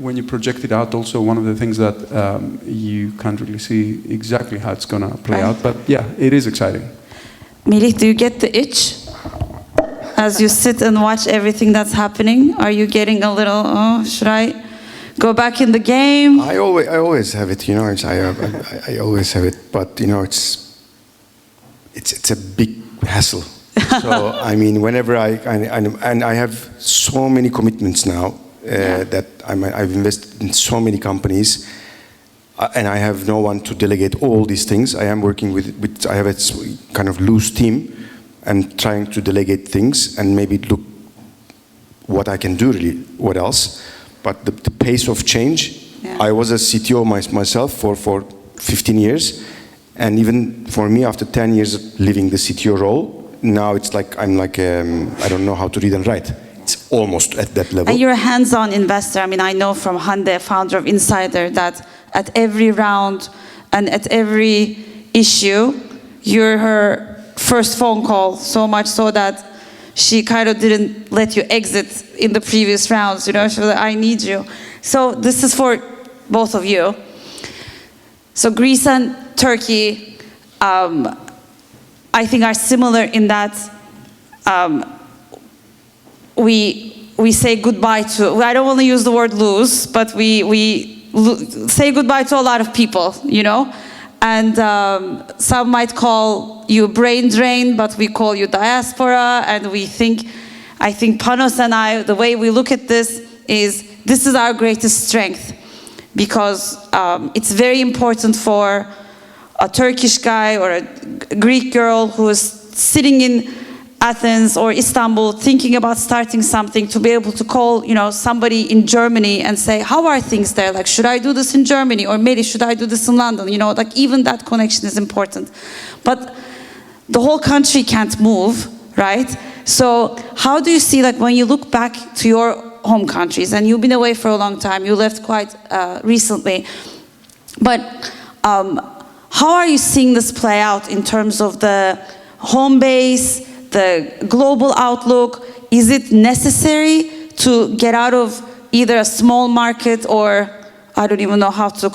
S12: when you project it out, also one of the things that you can't really see exactly how it's going to play out. But yeah, it is exciting.
S10: Melih, do you get the itch? As you sit and watch everything that's happening, are you getting a little, oh, should I go back in the game?
S11: I always have it, you know. I always have it, but you know, it's a big hassle. So I mean, whenever I have so many commitments now that I've invested in so many companies, and I have no one to delegate all these things. I am working with I have a kind of loose team. And trying to delegate things and maybe look what I can do really, what else. But the pace of change, I was a CTO myself for 15 years. And even for me, after 10 years of living the CTO role, now it's like I'm like, I don't know how to read and write. It's almost at that level.
S10: And you're a hands-on investor. I mean, I know from Hande, founder of Insider, that at every round and at every issue, you're her first phone call, so much so that she kind of didn't let you exit in the previous rounds, you know, she was like, I need you. So this is for both of you. So Greece and Turkey, I think are similar in that we say goodbye to, I don't want to use the word lose, but we say goodbye to a lot of people, you know? And some might call you brain drain, but we call you diaspora. And I think Panos and I, the way we look at this is our greatest strength, because it's very important for a Turkish guy or a Greek girl who is sitting in Athens or Istanbul thinking about starting something to be able to call, you know, somebody in Germany and say, how are things there? Like, should I do this in Germany? Or maybe should I do this in London? You know, like even that connection is important. But the whole country can't move, right? So how do you see, like when you look back to your home countries, and you've been away for a long time, you left quite recently, but how are you seeing this play out in terms of the home base, the global outlook? Is it necessary to get out of either a small market or, I don't even know how to,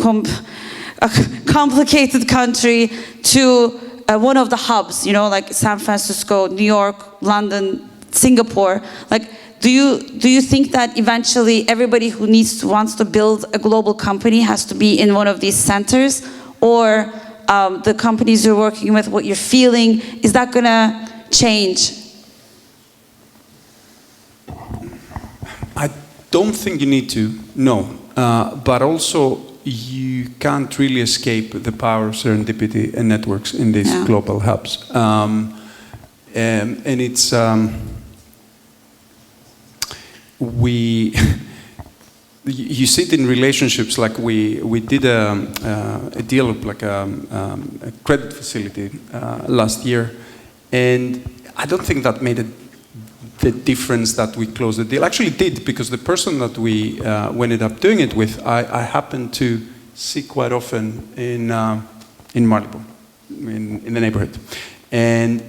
S10: a complicated country to one of the hubs, you know, like San Francisco, New York, London, Singapore? Like, do you think that eventually everybody who wants to build a global company has to be in one of these centers? Or the companies you're working with, what you're feeling, is that gonna change?
S12: I don't think you need to, no. but also you can't really escape the power of serendipity and networks in these global hubs. And it's you see it in relationships. Like we did a deal of like a credit facility last year, and I don't think that made the difference that we closed the deal. Actually did, because the person that we ended up doing it with, I happened to see quite often in Malibu, in the neighborhood. And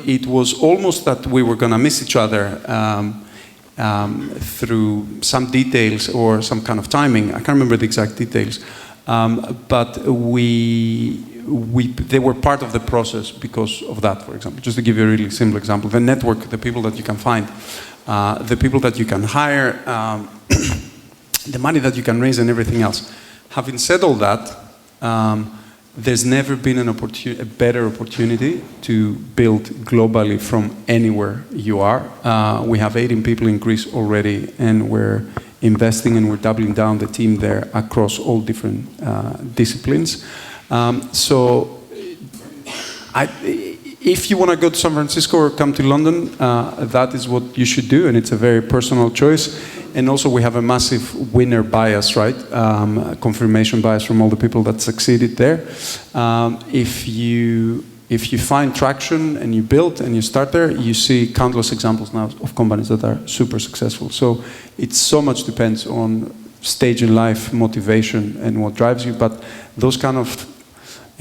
S12: it was almost that we were going to miss each other through some details or some kind of timing. I can't remember the exact details. But they were part of the process because of that, for example. Just to give you a really simple example, the network, the people that you can find, the people that you can hire, the money that you can raise and everything else. Having said all that, there's never been a better opportunity to build globally from anywhere you are. We have 18 people in Greece already, and we're investing and we're doubling down the team there across all different disciplines. So if you want to go to San Francisco or come to London, that is what you should do, and it's a very personal choice. And also we have a massive winner bias, right? Confirmation bias from all the people that succeeded there. If you find traction and you build and you start there, you see countless examples now of companies that are super successful. So it so much depends on stage in life, motivation, and what drives you. But those kind of,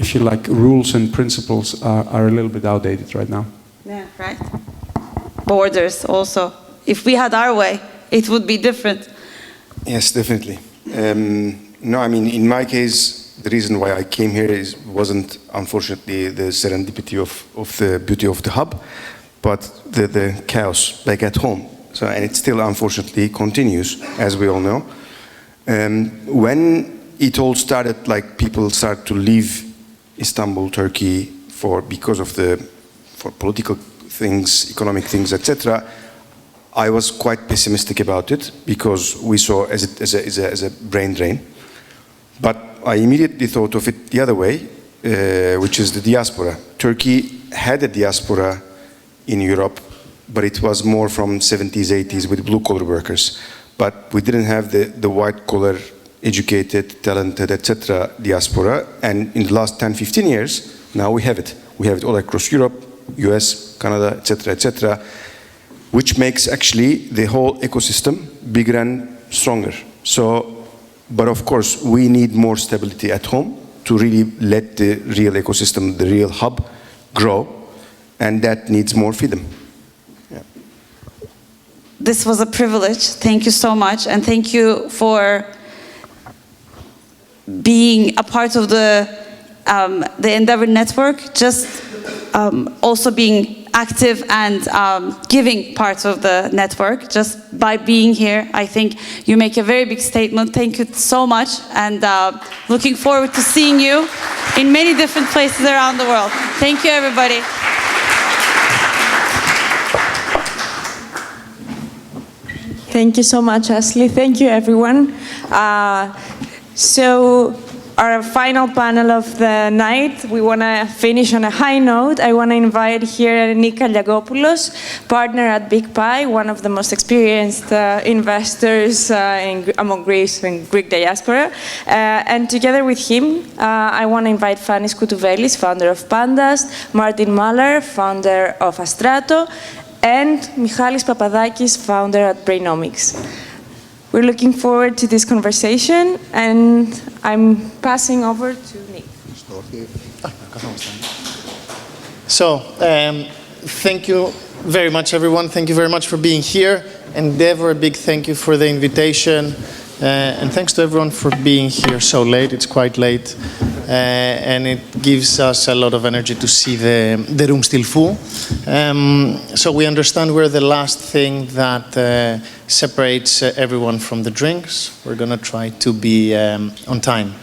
S12: if you like, rules and principles are a little bit outdated right now.
S10: Yeah, right. Borders also. If we had our way, it would be different.
S11: Yes, definitely. No, I mean, in my case, the reason why I came here wasn't, unfortunately, the serendipity of the beauty of the hub, but the chaos back at home. So, and it still, unfortunately, continues, as we all know. When it all started, like people started to leave Istanbul, Turkey, because of for political things, economic things, etc., I was quite pessimistic about it because we saw as a brain drain. But I immediately thought of it the other way, which is the diaspora. Turkey had a diaspora in Europe, but it was more from 70s, 80s with blue-collar workers. But we didn't have the white-collar, educated, talented, etc. diaspora. And in the last 10, 15 years, now we have it. We have it all across Europe, US, Canada, etc., etc., which makes actually the whole ecosystem bigger and stronger. So, but of course, we need more stability at home to really let the real ecosystem, the real hub, grow, and that needs more freedom. Yeah.
S10: This was a privilege. Thank you so much, and thank you for being a part of the Endeavor Network, just also being active and giving part of the network. Just by being here, I think you make a very big statement. Thank you so much, and looking forward to seeing you in many different places around the world. Thank you, everybody.
S7: Thank you so much, Ashley. Thank you, everyone. So our final panel of the night, we want to finish on a high note. I want to invite here Nick Aliagopoulos, partner at Big Pie, one of the most experienced investors among Greece and Greek diaspora. And together with him, I want to invite Fanny Skoutouvelis, founder of Pandas, Martin Mahler, founder of Astrato, and Michalis Papadakis, founder at Brainomics. We're looking forward to this conversation, and I'm passing over to Nick.
S14: So, thank you very much, everyone. Thank you very much for being here. Endeavor, a big thank you for the invitation. And thanks to everyone for being here so late. It's quite late. And it gives us a lot of energy to see the room still full. So we understand we're the last thing that separates everyone from the drinks. We're going to try to be on time.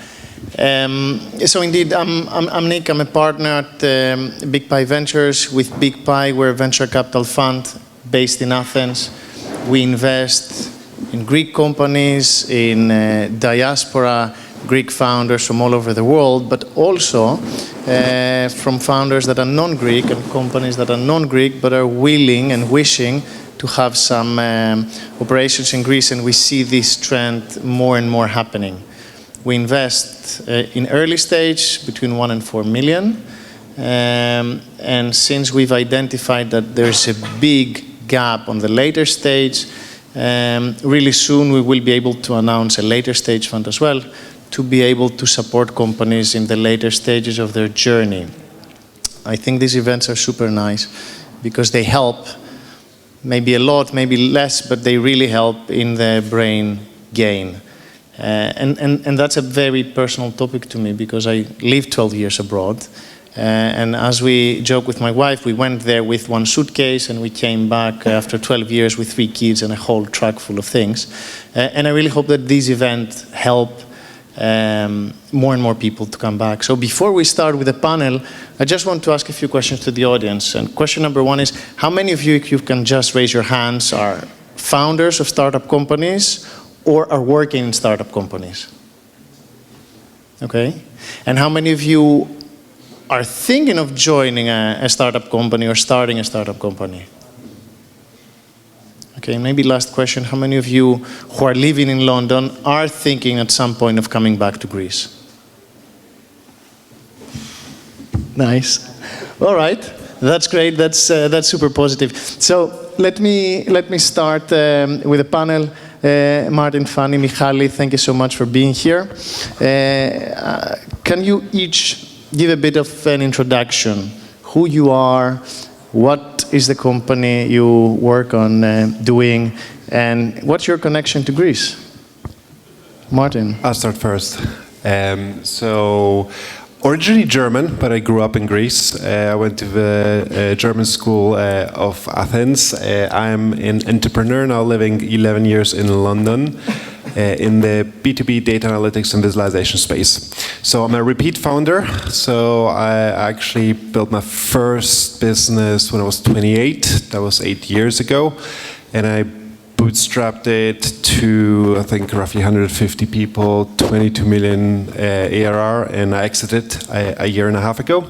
S14: So indeed, I'm Nick. I'm a partner at Big Pie Ventures. With Big Pie, we're a venture capital fund based in Athens. We invest in Greek companies, in diaspora Greek founders from all over the world, but also from founders that are non-Greek and companies that are non-Greek but are willing and wishing to have some operations in Greece, and we see this trend more and more happening. We invest in early stage between 1 and 4 million, and since we've identified that there's a big gap on the later stage, really soon we will be able to announce a later stage fund as well, to be able to support companies in the later stages of their journey. I think these events are super nice because they help, maybe a lot, maybe less, but they really help in the brain gain. And that's a very personal topic to me because I lived 12 years abroad. And as we joke with my wife, we went there with 1 suitcase and we came back after 12 years with 3 kids and a whole truck full of things. And I really hope that these events help more and more people to come back. So before we start with the panel, I just want to ask a few questions to the audience. And question number 1 is, how many of you, if you can just raise your hands, are founders of startup companies or are working in startup companies? Okay. And how many of you are thinking of joining a startup company or starting a startup company? Okay, maybe last question. How many of you who are living in London are thinking at some point of coming back to Greece? Nice. All right, that's great. That's super positive. So let me start with the panel. Martin, Fanny, Michali, thank you so much for being here. Can you each give a bit of an introduction? Who you are, what is the company you work on doing, and what's your connection to Greece? Martin.
S15: I'll start first. So, originally German, but I grew up in Greece. I went to the German school of Athens. I'm an entrepreneur now, living 11 years in London. In the B2B data analytics and visualization space. So I'm a repeat founder. So I actually built my first business when I was 28. That was 8 years ago. And I bootstrapped it to, I think, roughly 150 people, 22 million ARR, and I exited a year and a half ago.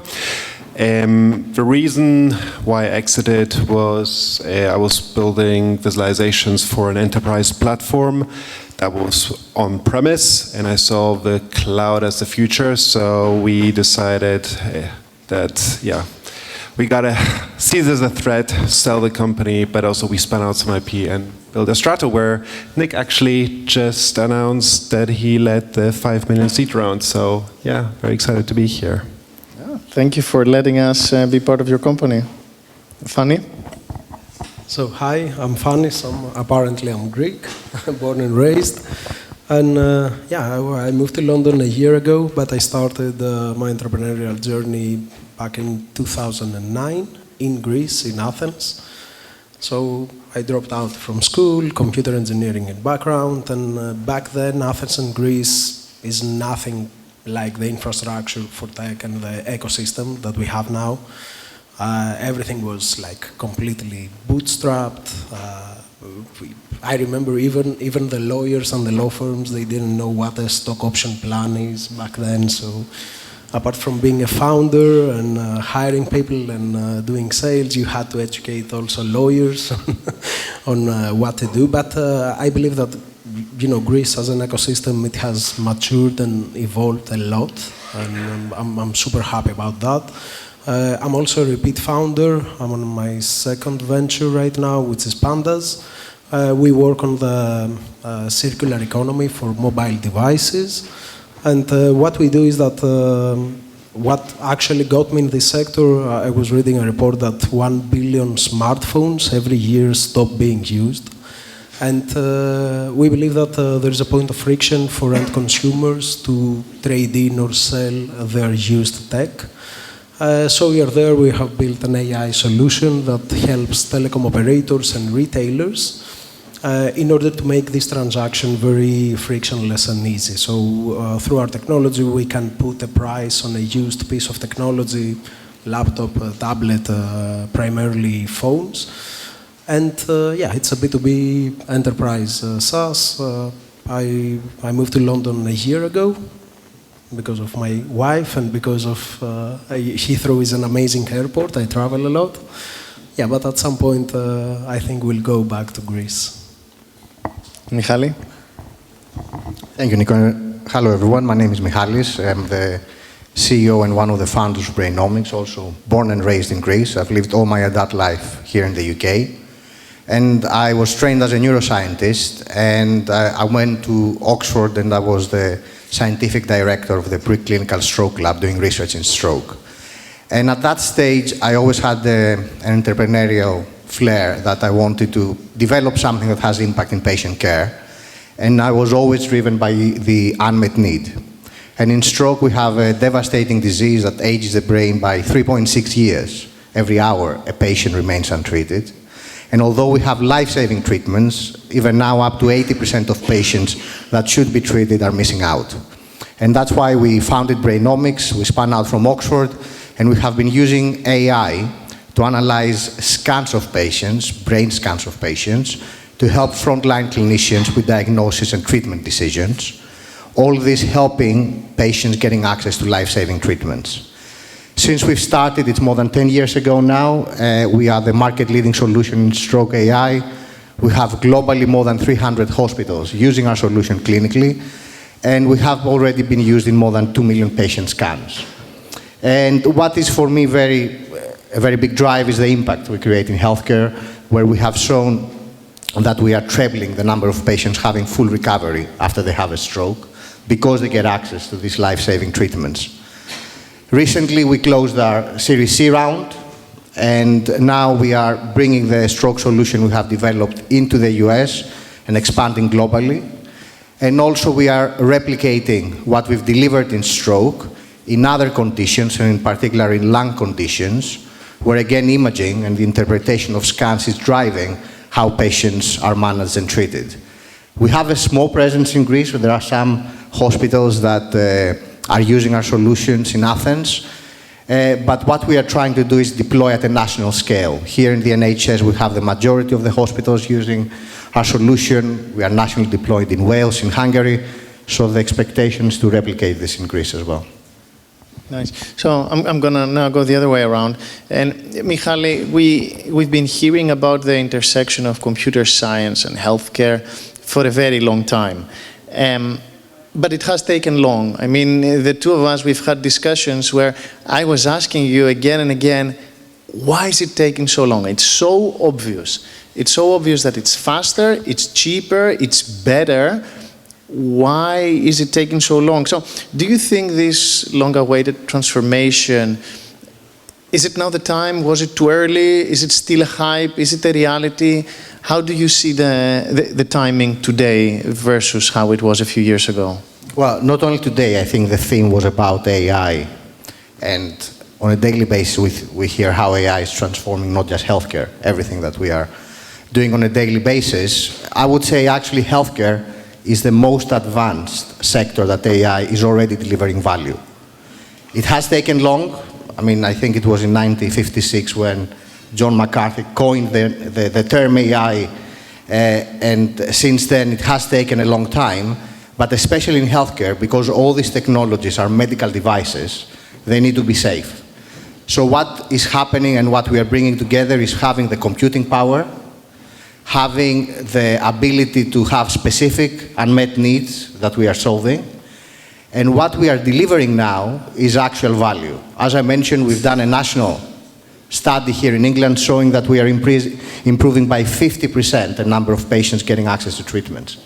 S15: The reason why I exited was I was building visualizations for an enterprise platform that was on-premise, and I saw the cloud as the future, so we decided that, yeah, we gotta see this as a threat, sell the company, but also we spun out some IP and build a Strato, where Nick actually just announced that he led the 5 million seed round, so yeah, very excited to be here.
S14: Thank you for letting us be part of your company. Fanny?
S16: So, hi, I'm Fanny. Apparently I'm Greek, born and raised. And I moved to London a year ago, but I started my entrepreneurial journey back in 2009 in Greece, in Athens. So I dropped out from school, computer engineering in background, and back then Athens and Greece is nothing like the infrastructure for tech and the ecosystem that we have now. Everything was like completely bootstrapped. I remember even the lawyers and the law firms, they didn't know what a stock option plan is back then. So apart from being a founder and hiring people and doing sales, you had to educate also lawyers on what to do. But I believe that, you know, Greece as an ecosystem, it has matured and evolved a lot, and I'm super happy about that. I'm also a repeat founder. I'm on my second venture right now, which is Pandas. We work on the circular economy for mobile devices. And what we do is that what actually got me in this sector, I was reading a report that 1 billion smartphones every year stop being used. And we believe that there is a point of friction for end consumers to trade in or sell their used tech. So we are there, we have built an AI solution that helps telecom operators and retailers in order to make this transaction very frictionless and easy. So through our technology, we can put a price on a used piece of technology, laptop, tablet, primarily phones. And yeah, it's a B2B enterprise SaaS. I moved to London a year ago because of my wife and because of Heathrow is an amazing airport. I travel a lot. Yeah, but at some point I think we'll go back to Greece.
S17: Michali? Thank you, Nico. Hello, everyone. My name is Michalis. I'm the CEO and one of the founders of Brainomics, also born and raised in Greece. I've lived all my adult life here in the UK. And I was trained as a neuroscientist, and I went to Oxford, and I was the scientific director of the preclinical stroke lab doing research in stroke. And at that stage, I always had an entrepreneurial flair that I wanted to develop something that has impact in patient care. And I was always driven by the unmet need. And in stroke, we have a devastating disease that ages the brain by 3.6 years. Every hour, a patient remains untreated. And although we have life-saving treatments, even now up to 80% of patients that should be treated are missing out. And that's why we founded Brainomics. We spun out from Oxford, and we have been using AI to analyze scans of patients, brain scans of patients, to help frontline clinicians with diagnosis and treatment decisions. All this helping patients getting access to life-saving treatments. Since we've started, it's more than 10 years ago now, we are the market-leading solution in stroke AI. We have globally more than 300 hospitals using our solution clinically, and we have already been used in more than 2 million patient scans. And what is for me a very big drive is the impact we create in healthcare, where we have shown that we are trebling the number of patients having full recovery after they have a stroke because they get access to these life-saving treatments. Recently, we closed our Series C round, and now we are bringing the stroke solution we have developed into the US and expanding globally. And also, we are replicating what we've delivered in stroke in other conditions, and in particular in lung conditions, where again, imaging and the interpretation of scans is driving how patients are managed and treated. We have a small presence in Greece, where there are some hospitals that are using our solutions in Athens, but what we are trying to do is deploy at a national scale. Here in the NHS, we have the majority of the hospitals using our solution. We are nationally deployed in Wales, in Hungary, so the expectation is to replicate this in Greece as well.
S14: Nice. So I'm going to now go the other way around. And Michali, we've been hearing about the intersection of computer science and healthcare for a very long time. But it has taken long. I mean, the two of us, we've had discussions where I was asking you again and again, why is it taking so long? It's so obvious. It's so obvious that it's faster, it's cheaper, it's better. Why is it taking so long? So, do you think this long-awaited transformation, is it now the time? Was it too early? Is it still a hype? Is it a reality? How do you see the timing today versus how it was a few years ago?
S17: Well, not only today, I think the theme was about AI. And on a daily basis, we hear how AI is transforming not just healthcare, everything that we are doing on a daily basis. I would say actually healthcare is the most advanced sector that AI is already delivering value. It has taken long. I mean, I think it was in 1956 when John McCarthy coined the term AI, and since then it has taken a long time, but especially in healthcare, because all these technologies are medical devices, they need to be safe. So what is happening and what we are bringing together is having the computing power, having the ability to have specific unmet needs that we are solving, and what we are delivering now is actual value. As I mentioned, we've done a national study here in England showing that we are improving by 50% the number of patients getting access to treatments.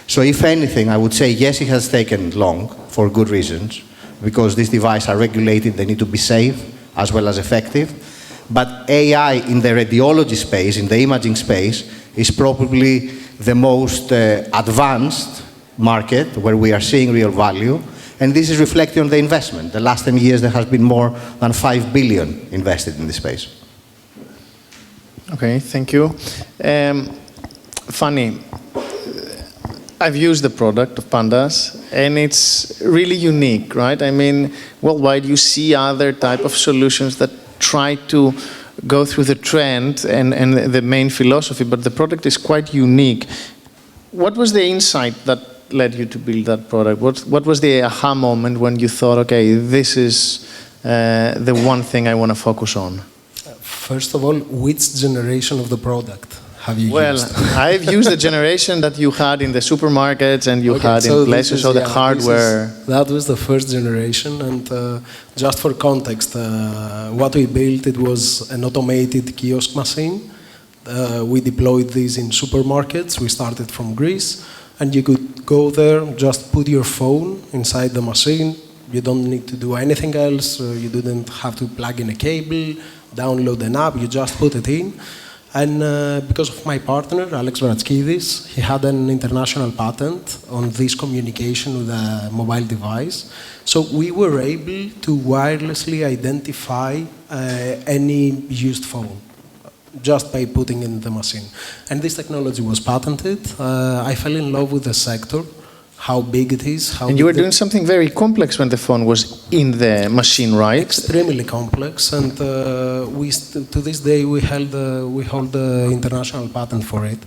S17: So if anything, I would say, yes, it has taken long for good reasons, because these devices are regulated, they need to be safe as well as effective. But AI in the radiology space, in the imaging space, is probably the most advanced market where we are seeing real value. And this is reflected on the investment. The last 10 years, there has been more than 5 billion invested in this space.
S14: Okay, thank you. Fanny, I've used the product of Pandas, and it's really unique, right? I mean, worldwide, you see other type of solutions that try to go through the trend and the main philosophy, but the product is quite unique. What was the insight that led you to build that product? What was the aha moment when you thought, okay, this is the one thing I want to focus on?
S16: First of all, which generation of the product have you used?
S14: I've used the generation that you had in the supermarkets and you had in places, so the hardware.
S16: That was the first generation, and just for context, what we built, it was an automated kiosk machine. We deployed these in supermarkets. We started from Greece, and you could go there, just put your phone inside the machine. You don't need to do anything else. You didn't have to plug in a cable, download an app. You just put it in. And because of my partner, Alex Vratskidis, he had an international patent on this communication with a mobile device. So we were able to wirelessly identify any used phone just by putting in the machine. And this technology was patented. I fell in love with the sector, how big it is.
S14: And you were doing something very complex when the phone was in the machine, right?
S16: Extremely complex, and to this day we hold the international patent for it.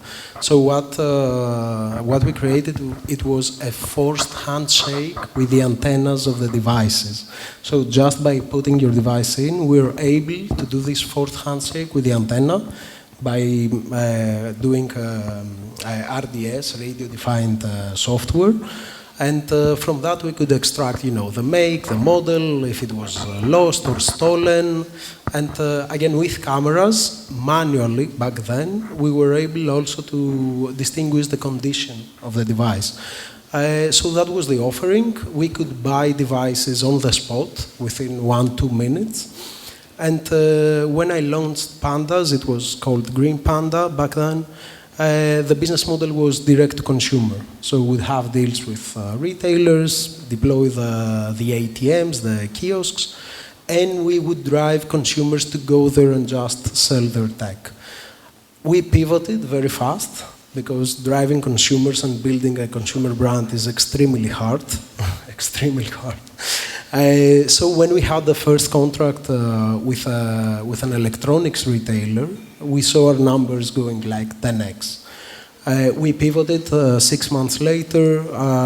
S16: So what we created, it was a forced handshake with the antennas of the devices. So just by putting your device in, we were able to do this forced handshake with the antenna by doing RDS, radio-defined software. And from that we could extract, the make, the model, if it was lost or stolen. And again, with cameras, manually, back then, we were able also to distinguish the condition of the device. So that was the offering. We could buy devices on the spot within 1-2 minutes. And when I launched Pandas, it was called Green Panda back then, the business model was direct to consumer. So we'd have deals with retailers, deploy the ATMs, the kiosks, and we would drive consumers to go there and just sell their tech. We pivoted very fast because driving consumers and building a consumer brand is extremely hard, extremely hard. So when we had the first contract with an electronics retailer, we saw our numbers going like 10x. We pivoted 6 months later.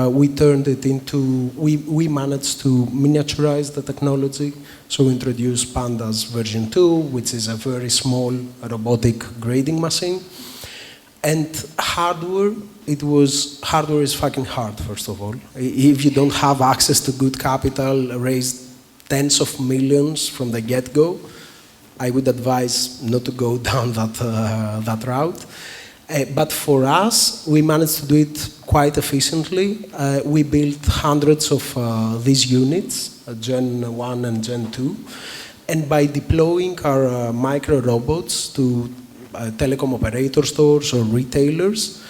S16: We turned it into, we managed to miniaturize the technology. So we introduced Pandas version 2, which is a very small robotic grading machine. And hardware is fucking hard, first of all. If you don't have access to good capital, raise tens of millions from the get-go, I would advise not to go down that route. But for us, we managed to do it quite efficiently. We built hundreds of these units, Gen 1 and Gen 2. And by deploying our micro robots to telecom operator stores or retailers,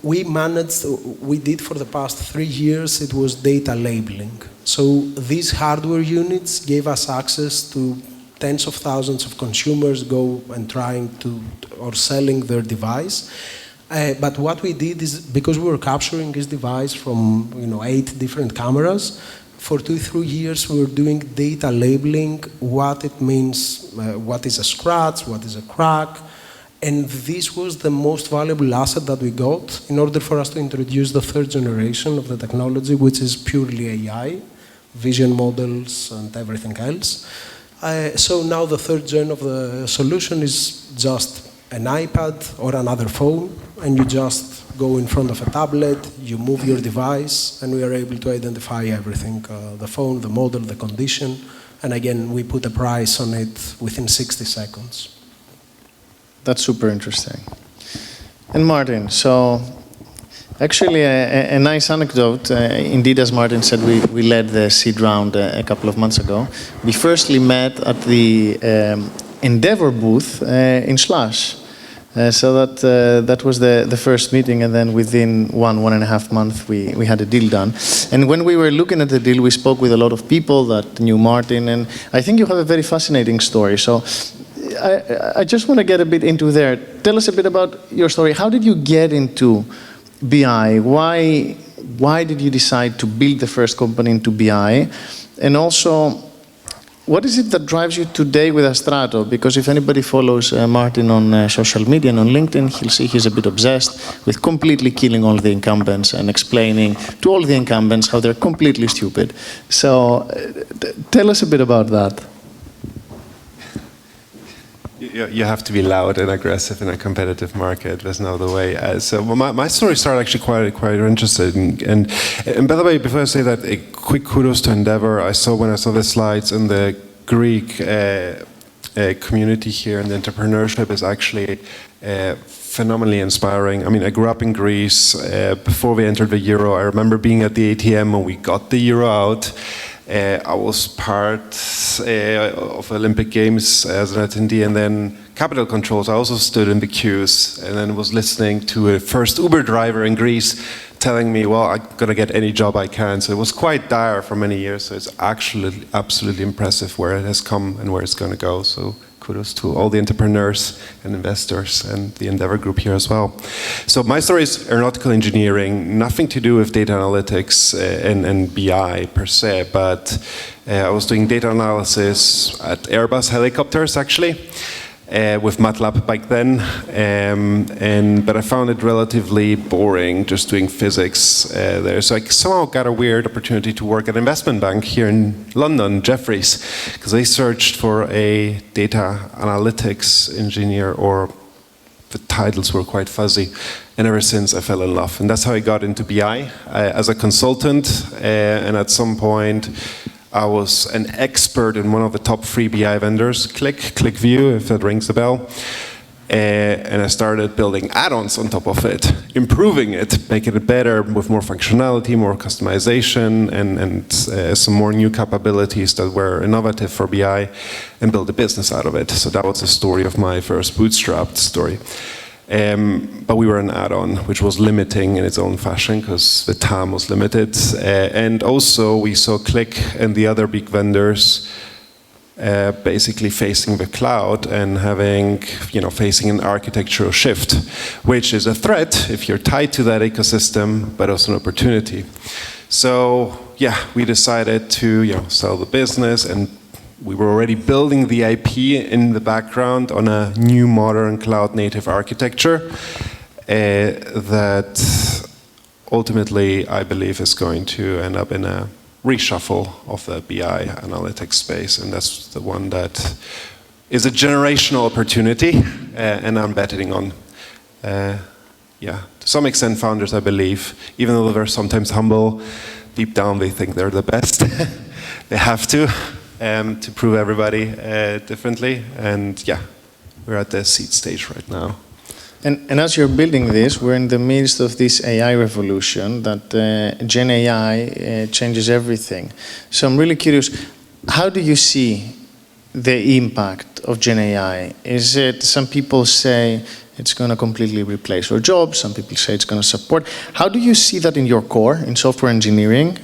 S16: we did for the past 3 years, it was data labeling. So these hardware units gave us access to tens of thousands of consumers go and trying to, or selling their device. But what we did is, because we were capturing this device from 8 different cameras, for 2-3 years we were doing data labeling, what it means, what is a scratch, what is a crack. And this was the most valuable asset that we got in order for us to introduce the 3rd generation of the technology, which is purely AI, vision models and everything else. So now the 3rd gen of the solution is just an iPad or another phone, and you just go in front of a tablet, you move your device, and we are able to identify everything, the phone, the model, the condition, and again, we put a price on it within 60 seconds.
S14: That's super interesting. And Martin, so actually a nice anecdote. Indeed, as Martin said, we led the seed round a couple of months ago. We firstly met at the Endeavor booth in Slash. So that was the first meeting, and then within 1.5 months we had a deal done. And when we were looking at the deal, we spoke with a lot of people that knew Martin, and I think you have a very fascinating story. So I just want to get a bit into there. Tell us a bit about your story. How did you get into BI? Why did you decide to build the first company into BI? And also, what is it that drives you today with Astrato? Because if anybody follows Martin on social media and on LinkedIn, he'll see he's a bit obsessed with completely killing all the incumbents and explaining to all the incumbents how they're completely stupid. So tell us a bit about that.
S15: You have to be loud and aggressive in a competitive market. There's no other way. So my story started actually quite interesting. And by the way, before I say that, a quick kudos to Endeavor. When I saw the slides in the Greek community here, and the entrepreneurship is actually phenomenally inspiring. I mean, I grew up in Greece. Before we entered the euro, I remember being at the ATM when we got the euro out. I was part of Olympic Games as an attendee, and then Capital Controls. I also stood in the queues and then was listening to a first Uber driver in Greece telling me, well, I'm going to get any job I can. So it was quite dire for many years. So it's actually absolutely impressive where it has come and where it's going to go. So kudos to all the entrepreneurs and investors and the Endeavor group here as well. So my story is aeronautical engineering, nothing to do with data analytics and BI per se, but I was doing data analysis at Airbus helicopters actually, with MATLAB back then, but I found it relatively boring just doing physics there. So I somehow got a weird opportunity to work at an investment bank here in London, Jefferies, because they searched for a data analytics engineer, or the titles were quite fuzzy. And ever since I fell in love. And that's how I got into BI as a consultant, and at some point I was an expert in one of the top 3 BI vendors, ClickView, if that rings a bell. And I started building add-ons on top of it, improving it, making it better with more functionality, more customization, and some more new capabilities that were innovative for BI, and build a business out of it. So that was the story of my first bootstrapped story. But we were an add-on, which was limiting in its own fashion because the TAM was limited. And also we saw Click and the other big vendors basically facing the cloud and facing an architectural shift, which is a threat if you're tied to that ecosystem, but also an opportunity. So yeah, we decided to sell the business, and we were already building the IP in the background on a new modern cloud-native architecture that ultimately, I believe, is going to end up in a reshuffle of the BI analytics space. And that's the one that is a generational opportunity, and I'm betting on. To some extent, founders, I believe, even though they're sometimes humble, deep down they think they're the best. They have to prove everybody differently. And yeah, we're at the seed stage right now.
S14: And as you're building this, we're in the midst of this AI revolution that Gen AI changes everything. So I'm really curious, how do you see the impact of Gen AI? Is it, some people say it's going to completely replace our jobs, some people say it's going to support. How do you see that in your core, in software engineering?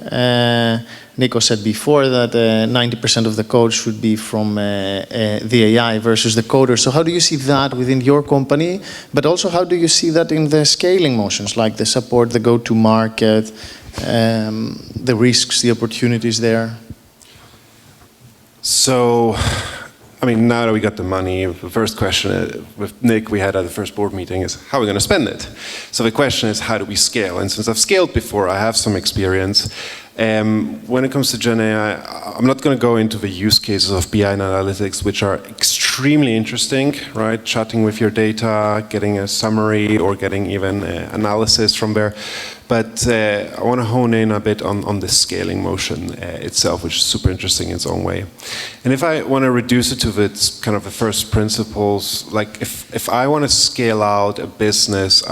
S14: Nico said before that 90% of the code should be from the AI versus the coder. So how do you see that within your company? But also, how do you see that in the scaling motions, like the support, the go-to-market, the risks, the opportunities there?
S15: So, I mean, now that we got the money, the first question with Nick we had at the first board meeting is, how are we going to spend it? So the question is, how do we scale? And since I've scaled before, I have some experience. When it comes to Gen AI, I'm not going to go into the use cases of BI and analytics, which are extremely interesting, right? Chatting with your data, getting a summary, or getting even analysis from there. But I want to hone in a bit on the scaling motion itself, which is super interesting in its own way. And if I want to reduce it to its kind of the first principles, like if I want to scale out a business,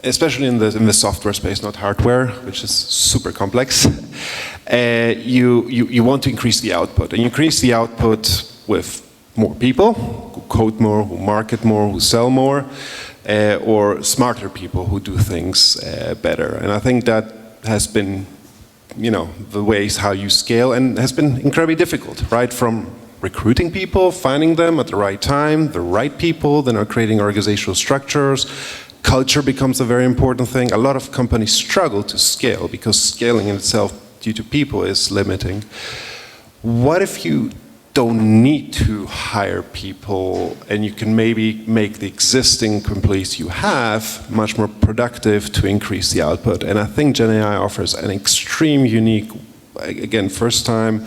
S15: especially in the software space, not hardware, which is super complex, you want to increase the output. And you increase the output with more people who code more, who market more, who sell more, or smarter people who do things better. And I think that has been, the ways how you scale, and has been incredibly difficult, right? From recruiting people, finding them at the right time, the right people, then are creating organizational structures. Culture becomes a very important thing. A lot of companies struggle to scale because scaling in itself due to people is limiting. what if you don't need to hire people and you can maybe make the existing employees you have much more productive to increase the output? And I think GenAI offers an extreme unique, again, first time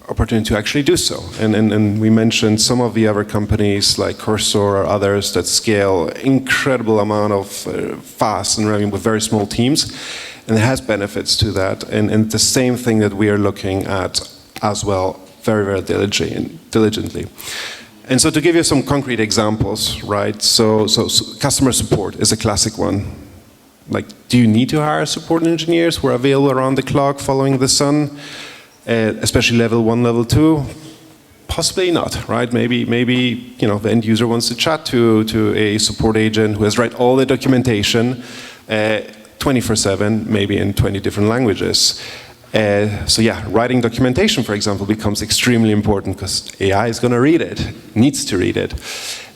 S15: opportunity to actually do so. And we mentioned some of the other companies like Cursor or others that scale incredible amount of fast and revenue with very small teams, and it has benefits to that. And the same thing that we are looking at as well, very, very diligently. And so to give you some concrete examples, right? So customer support is a classic one. Like, do you need to hire support engineers who are available around the clock following the sun? Especially level 1, level 2, possibly not, right? Maybe the end user wants to chat to a support agent who has read all the documentation 24/7, maybe in 20 different languages. So yeah, writing documentation, for example, becomes extremely important because AI is going to read it, needs to read it.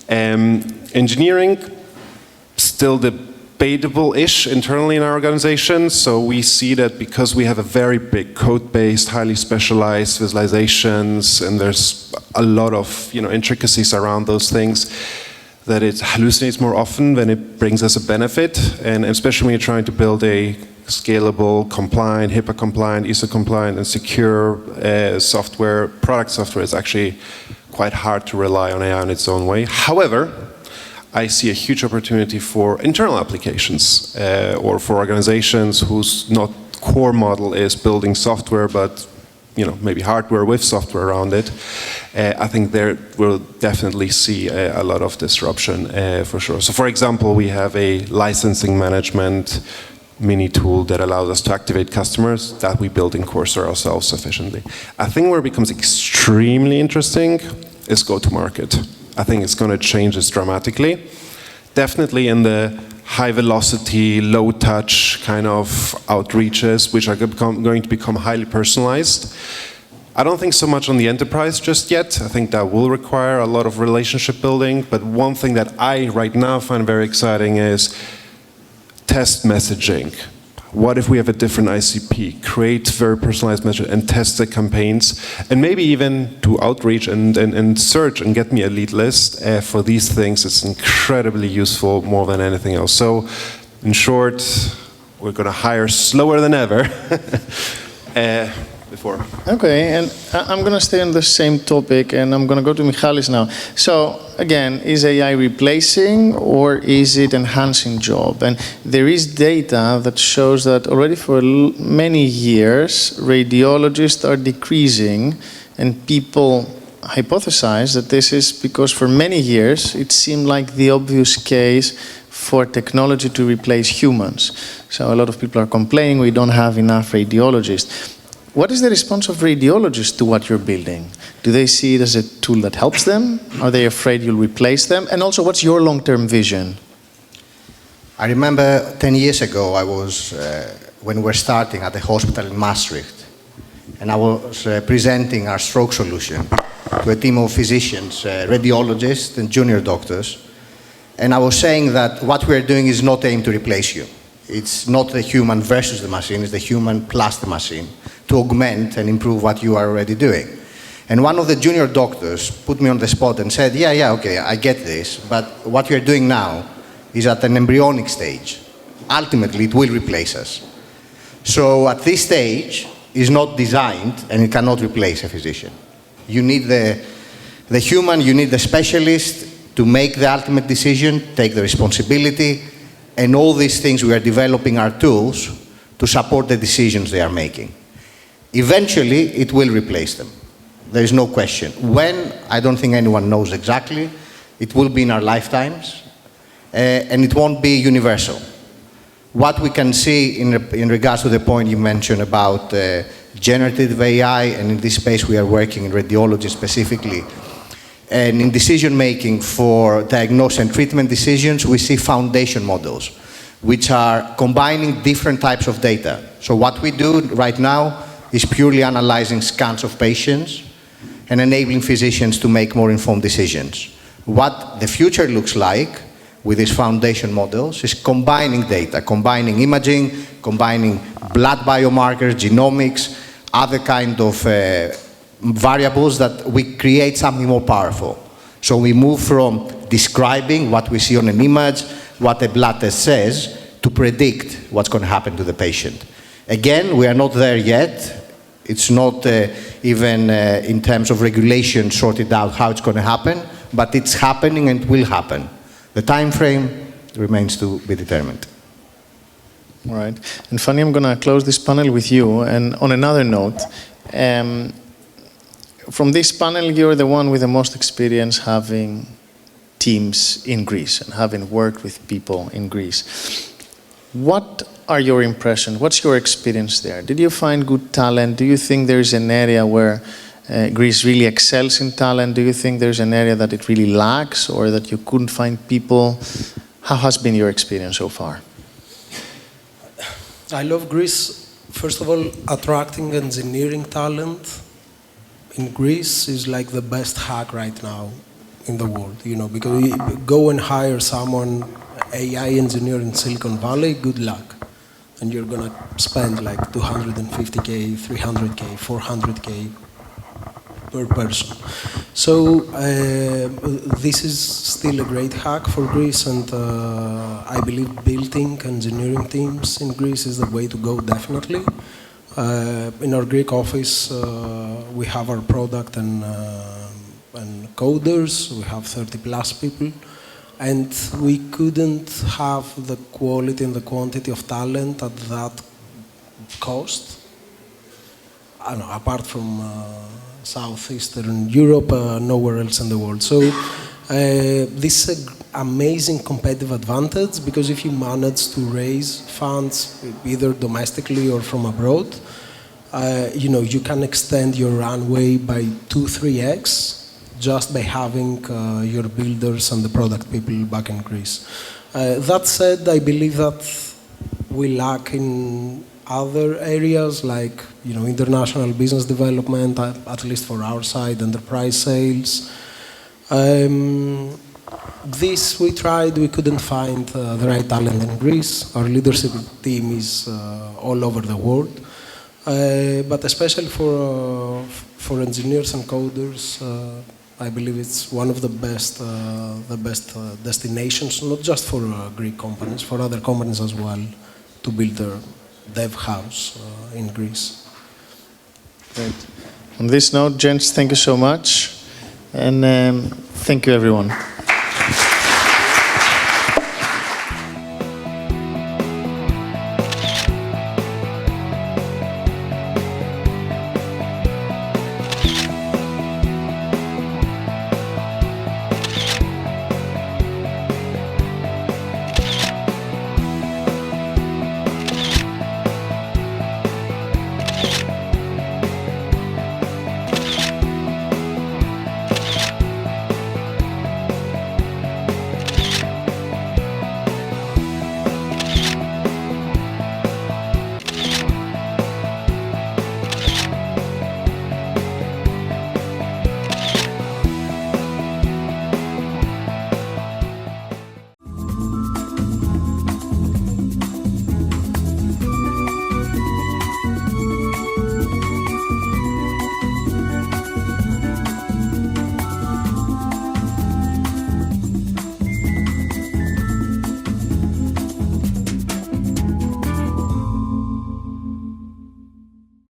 S15: Engineering, still debatable-ish internally in our organization. So we see that because we have a very big code-based, highly specialized visualizations, and there's a lot of intricacies around those things, that it hallucinates more often than it brings us a benefit. And especially when you're trying to build a scalable, compliant, HIPAA compliant, ISO compliant, and secure software, product software, is actually quite hard to rely on AI in its own way. However, I see a huge opportunity for internal applications or for organizations whose not core model is building software, but maybe hardware with software around it. I think there we'll definitely see a lot of disruption for sure. So for example, we have a licensing management mini tool that allows us to activate customers that we build in Cursor ourselves sufficiently. I think where it becomes extremely interesting is go-to-market. I think it's going to change this dramatically. Definitely in the high velocity, low touch kind of outreaches, which are going to become highly personalized. I don't think so much on the enterprise just yet. I think that will require a lot of relationship building. But one thing that I right now find very exciting is test messaging. What if we have a different ICP, create very personalized message and test the campaigns, and maybe even do outreach and search and get me a lead list for these things. It's incredibly useful more than anything else. So in short, we're going to hire slower than ever before.
S14: Okay, and I'm going to stay on the same topic, and I'm going to go to Michalis now. So again, is AI replacing or is it enhancing job? And there is data that shows that already for many years, radiologists are decreasing, and people hypothesize that this is because for many years it seemed like the obvious case for technology to replace humans. So a lot of people are complaining we don't have enough radiologists. What is the response of radiologists to what you're building? Do they see it as a tool that helps them? Are they afraid you'll replace them? And also, what's your long-term vision?
S17: I remember 10 years ago, I was, when we were starting at the hospital in Maastricht, and I was presenting our stroke solution to a team of physicians, radiologists, and junior doctors. And I was saying that what we are doing is not aimed to replace you. It's not the human versus the machine, it's the human plus the machine, to augment and improve what you are already doing. And one of the junior doctors put me on the spot and said, yeah, okay, I get this, but what we are doing now is at an embryonic stage. Ultimately, it will replace us. So at this stage, it's not designed and it cannot replace a physician. You need the human, you need the specialist to make the ultimate decision, take the responsibility, and all these things we are developing are tools to support the decisions they are making. Eventually, it will replace them. There is no question. When, I don't think anyone knows exactly. It will be in our lifetimes, and it won't be universal. What we can see in regards to the point you mentioned about generative AI, and in this space we are working in radiology specifically, and in decision-making for diagnosis and treatment decisions, we see foundation models, which are combining different types of data. So what we do right now is purely analyzing scans of patients and enabling physicians to make more informed decisions. What the future looks like with these foundation models is combining data, combining imaging, combining blood biomarkers, genomics, other kind of variables that we create something more powerful. So we move from describing what we see on an image, what a blood test says, to predict what's going to happen to the patient. Again, we are not there yet. It's not even in terms of regulation sorted out how it's going to happen, but it's happening and will happen. The time frame remains to be determined.
S14: All right. And Fanny, I'm going to close this panel with you. And on another note, from this panel, you're the one with the most experience having teams in Greece and having worked with people in Greece. What are your impressions? What's your experience there? Did you find good talent? Do you think there's an area where Greece really excels in talent? Do you think there's an area that it really lacks or that you couldn't find people? How has been your experience so far?
S16: I love Greece. First of all, attracting engineering talent in Greece is like the best hack right now in the world, you know, because you go and hire someone, AI engineer in Silicon Valley, good luck. And you're going to spend like 250K, 300K, 400K per person. So this is still a great hack for Greece, and I believe building engineering teams in Greece is the way to go, definitely. In our Greek office, we have our product and coders. We have 30 plus people. And we couldn't have the quality and the quantity of talent at that cost. I don't know, apart from Southeastern Europe, nowhere else in the world. So this is an amazing competitive advantage, because if you manage to raise funds either domestically or from abroad, you know, you can extend your runway by 2-3x just by having your builders and the product people back in Greece. That said, I believe that we lack in other areas like, you know, international business development, at least for our side, enterprise sales. This we tried, we couldn't find the right talent in Greece. Our leadership team is all over the world. But especially for engineers and coders, I believe it's one of the best destinations, not just for Greek companies, for other companies as well, to build their dev house in Greece.
S14: Great. On this note, gents, thank you so much, and thank you, everyone.